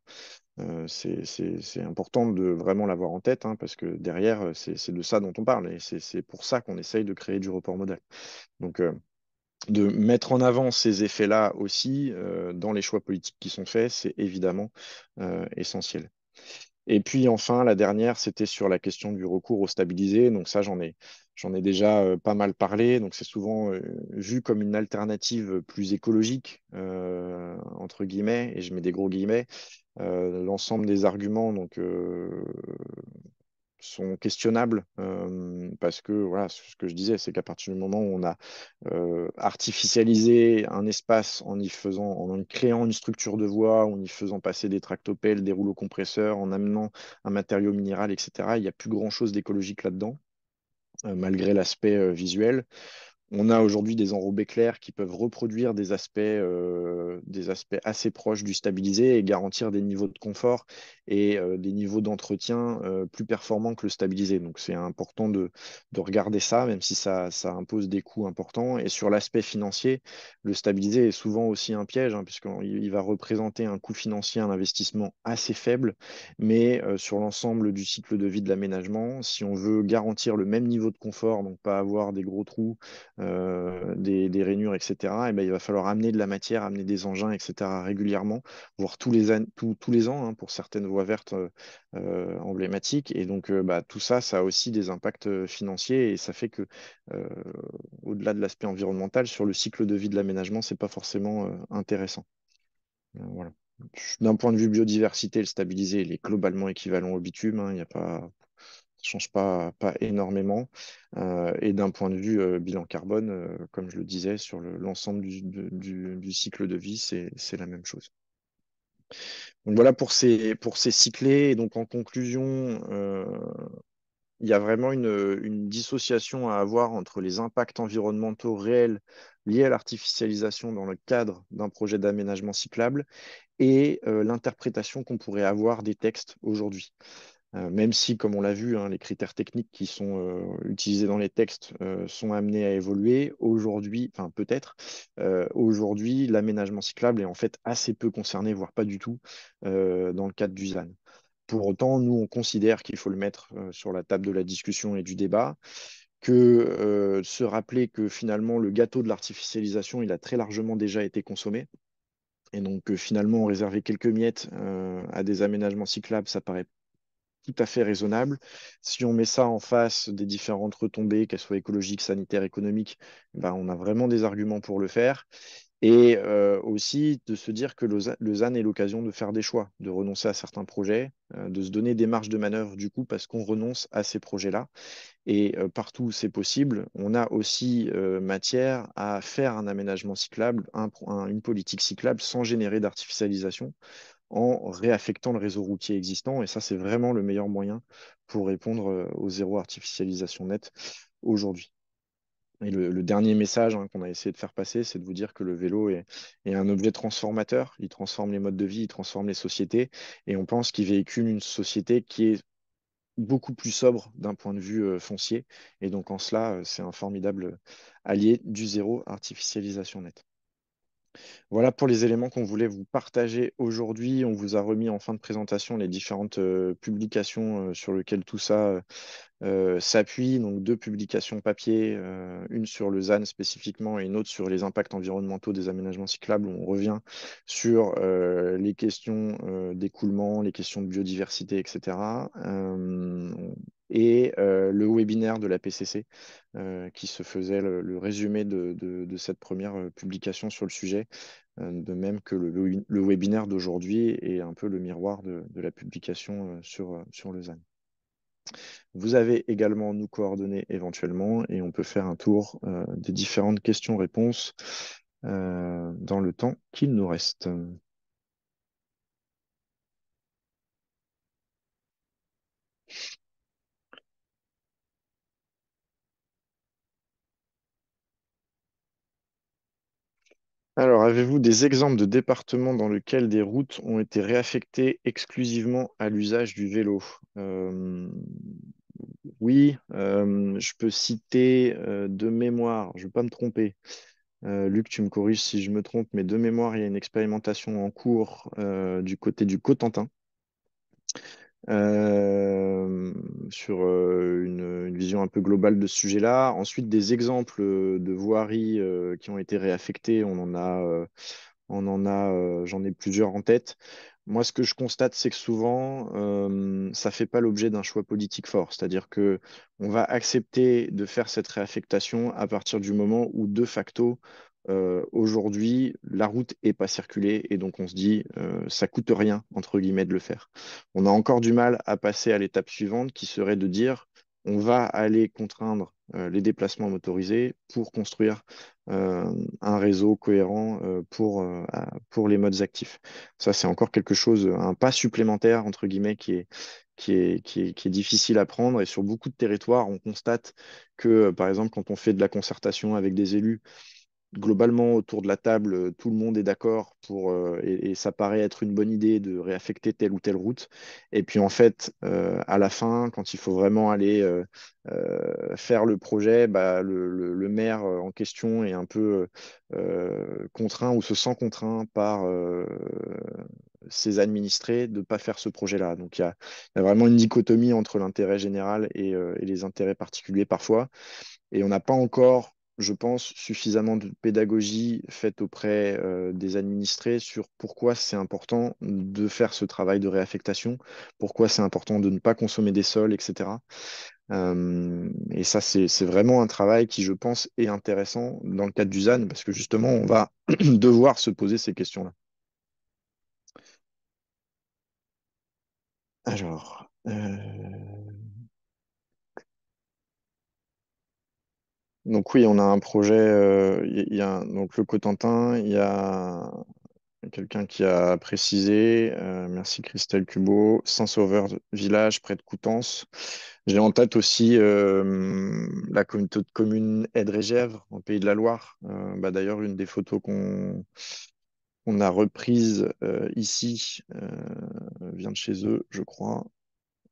C'est important de vraiment l'avoir en tête, hein, parce que derrière, c'est de ça dont on parle. Et c'est pour ça qu'on essaye de créer du report modal. Donc, de mettre en avant ces effets-là aussi dans les choix politiques qui sont faits, c'est évidemment essentiel. Et puis enfin, la dernière, c'était sur la question du recours au stabilisé. Donc ça, j'en ai déjà pas mal parlé. Donc c'est souvent vu comme une alternative plus écologique, entre guillemets, et je mets des gros guillemets. L'ensemble des arguments sont questionnables parce que voilà, ce que je disais, c'est qu'à partir du moment où on a artificialisé un espace en y créant une structure de voie, en y faisant passer des tractopelles, des rouleaux compresseurs, en amenant un matériau minéral, etc., il n'y a plus grand-chose d'écologique là-dedans, malgré l'aspect visuel. On a aujourd'hui des enrobés clairs qui peuvent reproduire des aspects assez proches du stabilisé et garantir des niveaux de confort et des niveaux d'entretien plus performants que le stabilisé. Donc c'est important de regarder ça, même si ça impose des coûts importants. Et sur l'aspect financier, le stabilisé est souvent aussi un piège, hein, puisqu'il va représenter un coût financier, un investissement assez faible, mais sur l'ensemble du cycle de vie de l'aménagement, si on veut garantir le même niveau de confort, donc pas avoir des gros trous, des rainures, etc., et ben, il va falloir amener de la matière, amener des engins, etc., régulièrement, voire tous les ans, hein, pour certaines voies vertes emblématiques. Et donc, bah, tout ça, ça a aussi des impacts financiers et ça fait que, euh, au-delà de l'aspect environnemental, sur le cycle de vie de l'aménagement, c'est pas forcément intéressant. Voilà. D'un point de vue biodiversité, le stabilisé, il est globalement équivalent au bitume, hein, il y a pas, ça change pas énormément. Et d'un point de vue bilan carbone, comme je le disais, sur l'ensemble du cycle de vie, c'est la même chose. Donc voilà pour ces cyclés. Et donc en conclusion, il y a vraiment une dissociation à avoir entre les impacts environnementaux réels liés à l'artificialisation dans le cadre d'un projet d'aménagement cyclable et l'interprétation qu'on pourrait avoir des textes aujourd'hui. Même si, comme on l'a vu, hein, les critères techniques qui sont utilisés dans les textes sont amenés à évoluer, aujourd'hui, enfin peut-être, aujourd'hui, l'aménagement cyclable est en fait assez peu concerné, voire pas du tout, dans le cadre du ZAN. Pour autant, nous, on considère qu'il faut le mettre sur la table de la discussion et du débat, que se rappeler que finalement, le gâteau de l'artificialisation, il a très largement déjà été consommé. Et donc, finalement, réserver quelques miettes à des aménagements cyclables, ça paraît tout à fait raisonnable. Si on met ça en face des différentes retombées, qu'elles soient écologiques, sanitaires, économiques, ben, on a vraiment des arguments pour le faire. Et aussi de se dire que le ZAN est l'occasion de faire des choix, de renoncer à certains projets, de se donner des marges de manœuvre du coup parce qu'on renonce à ces projets-là. Et partout où c'est possible, on a aussi matière à faire un aménagement cyclable, une politique cyclable sans générer d'artificialisation en réaffectant le réseau routier existant. Et ça, c'est vraiment le meilleur moyen pour répondre au zéro artificialisation nette aujourd'hui. Et le dernier message hein, qu'on a essayé de faire passer, c'est de vous dire que le vélo est un objet transformateur. Il transforme les modes de vie, il transforme les sociétés. Et on pense qu'il véhicule une société qui est beaucoup plus sobre d'un point de vue foncier. Et donc en cela, c'est un formidable allié du zéro artificialisation nette. Voilà pour les éléments qu'on voulait vous partager aujourd'hui. On vous a remis en fin de présentation les différentes publications sur lesquelles tout ça s'appuie. Donc deux publications papier, une sur le ZAN spécifiquement et une autre sur les impacts environnementaux des aménagements cyclables, où on revient sur les questions d'écoulement, les questions de biodiversité, etc. Et le webinaire de la PCC qui se faisait le résumé de cette première publication sur le sujet, de même que le webinaire d'aujourd'hui est un peu le miroir de la publication sur le ZAN. Vous avez également nos coordonnées éventuellement et on peut faire un tour des différentes questions-réponses dans le temps qu'il nous reste. Alors, avez-vous des exemples de départements dans lesquels des routes ont été réaffectées exclusivement à l'usage du vélo? Oui, je peux citer de mémoire, je ne veux pas me tromper. Luc, tu me corriges si je me trompe, mais de mémoire, il y a une expérimentation en cours du côté du Cotentin euh, sur une vision un peu globale de ce sujet-là. Ensuite, des exemples de voiries qui ont été réaffectées, j'en ai plusieurs en tête. Moi, ce que je constate, c'est que souvent, ça fait pas l'objet d'un choix politique fort. C'est-à-dire que on va accepter de faire cette réaffectation à partir du moment où, de facto, aujourd'hui, la route est pas circulée et donc on se dit, ça coûte rien, entre guillemets, de le faire. On a encore du mal à passer à l'étape suivante qui serait de dire, on va aller contraindre les déplacements motorisés pour construire un réseau cohérent pour les modes actifs. Ça, c'est encore quelque chose, un pas supplémentaire, entre guillemets, qui est difficile à prendre. Et sur beaucoup de territoires, on constate que, par exemple, quand on fait de la concertation avec des élus, globalement, autour de la table, tout le monde est d'accord et ça paraît être une bonne idée de réaffecter telle ou telle route. Et puis en fait, à la fin, quand il faut vraiment aller faire le projet, bah, le maire en question est un peu contraint ou se sent contraint par ses administrés de ne pas faire ce projet-là. Donc il y a vraiment une dichotomie entre l'intérêt général et les intérêts particuliers parfois. Et on n'a pas encore, je pense, suffisamment de pédagogie faite auprès des administrés sur pourquoi c'est important de faire ce travail de réaffectation, pourquoi c'est important de ne pas consommer des sols, etc. Et ça, c'est vraiment un travail qui, je pense, est intéressant dans le cadre du ZAN, parce que justement, on va devoir se poser ces questions-là. Alors, donc oui, on a un projet, il y a donc le Cotentin, il y a quelqu'un qui a précisé, merci Christelle Cubot, Saint-Sauveur village près de Coutances. J'ai en tête aussi la communauté de communes Aidre-et-Gèvres, en Pays de la Loire. Bah, d'ailleurs, une des photos qu'on a reprises ici vient de chez eux, je crois.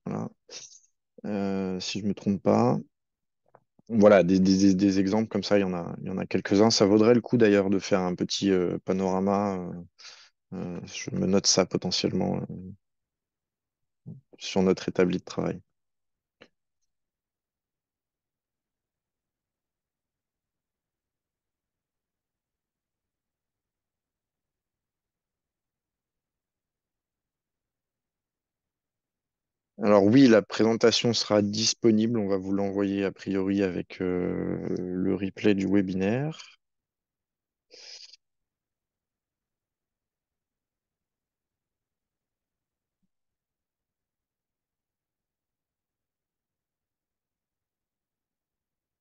Voilà. Si je ne me trompe pas. Voilà, des exemples comme ça, il y en a quelques-uns. Ça vaudrait le coup d'ailleurs de faire un petit panorama. Je me note ça potentiellement sur notre établi de travail. Alors oui, la présentation sera disponible. On va vous l'envoyer a priori avec le replay du webinaire.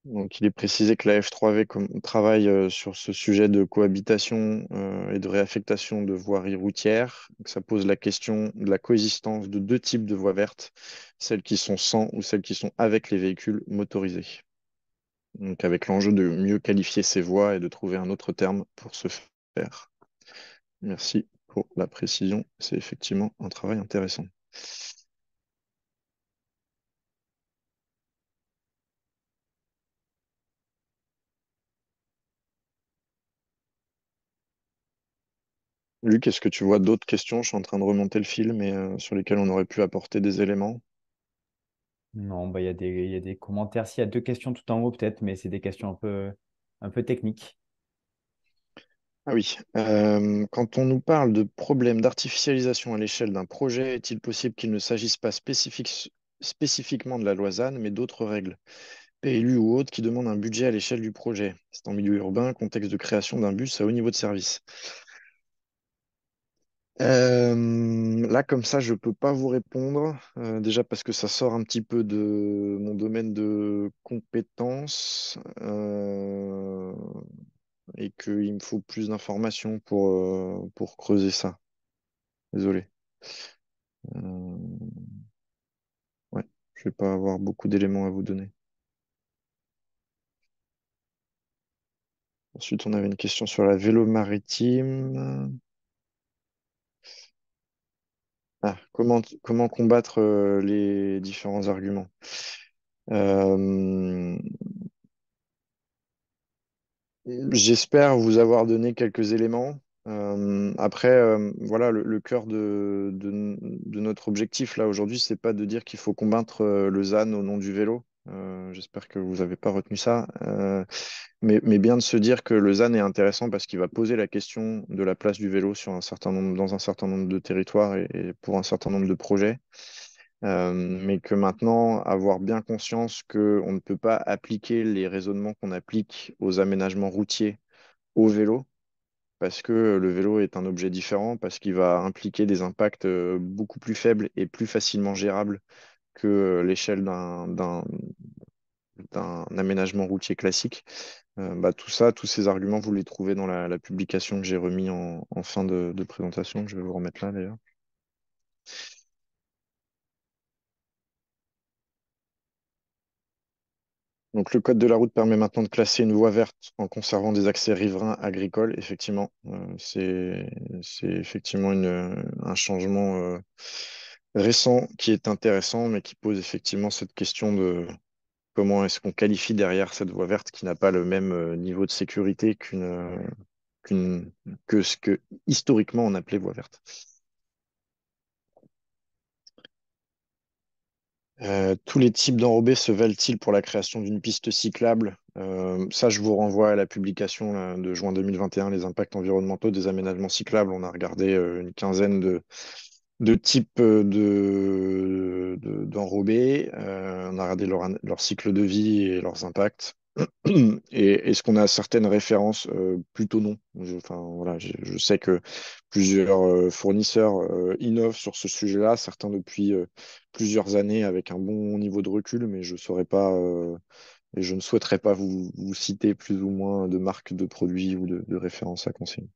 Donc, il est précisé que la F3V travaille sur ce sujet de cohabitation et de réaffectation de voiries routières. Donc, ça pose la question de la coexistence de deux types de voies vertes, celles qui sont sans ou celles qui sont avec les véhicules motorisés. Donc, avec l'enjeu de mieux qualifier ces voies et de trouver un autre terme pour ce faire. Merci pour la précision. C'est effectivement un travail intéressant. Luc, est-ce que tu vois d'autres questions? Je suis en train de remonter le film et sur lesquelles on aurait pu apporter des éléments. Non, bah, il y a des commentaires. S'il y a deux questions tout en haut, peut-être, mais c'est des questions un peu techniques. Ah oui, quand on nous parle de problèmes d'artificialisation à l'échelle d'un projet, est-il possible qu'il ne s'agisse pas spécifiquement de la loi ZAN, mais d'autres règles, PLU ou autres, qui demandent un budget à l'échelle du projet? C'est en milieu urbain, contexte de création d'un bus à haut niveau de service. Là, comme ça, je peux pas vous répondre. Déjà parce que ça sort un petit peu de mon domaine de compétences et qu'il me faut plus d'informations pour creuser ça. Désolé. Euh, ouais, je vais pas avoir beaucoup d'éléments à vous donner. Ensuite, on avait une question sur la vélo maritime. Ah, comment combattre les différents arguments? Euh, J'espère vous avoir donné quelques éléments. Après, voilà, le cœur de notre objectif là aujourd'hui, c'est pas de dire qu'il faut combattre le ZAN au nom du vélo. J'espère que vous n'avez pas retenu ça. Mais bien de se dire que le ZAN est intéressant parce qu'il va poser la question de la place du vélo sur un certain nombre, dans un certain nombre de territoires et pour un certain nombre de projets. Mais que maintenant, avoir bien conscience qu'on ne peut pas appliquer les raisonnements qu'on applique aux aménagements routiers au vélo, parce que le vélo est un objet différent, parce qu'il va impliquer des impacts beaucoup plus faibles et plus facilement gérables que l'échelle d'un aménagement routier classique. Bah, tout ça, tous ces arguments, vous les trouvez dans la publication que j'ai remis en fin de présentation. Je vais vous remettre là d'ailleurs. Donc, le code de la route permet maintenant de classer une voie verte en conservant des accès riverains agricoles, effectivement. C'est effectivement un changement récent qui est intéressant, mais qui pose effectivement cette question de comment est-ce qu'on qualifie derrière cette voie verte qui n'a pas le même niveau de sécurité qu'une, que ce que historiquement on appelait voie verte. Tous les types d'enrobés se valent-ils pour la création d'une piste cyclable? Ça, je vous renvoie à la publication là, de juin 2021, les impacts environnementaux des aménagements cyclables. On a regardé une quinzaine de types d'enrobés. On a regardé leur cycle de vie et leurs impacts. Et est-ce qu'on a certaines références? Plutôt non. Enfin, voilà, je sais que plusieurs fournisseurs innovent sur ce sujet-là, certains depuis plusieurs années avec un bon niveau de recul, mais je saurais pas et je ne souhaiterais pas vous citer plus ou moins de marques de produits ou de références à conseiller.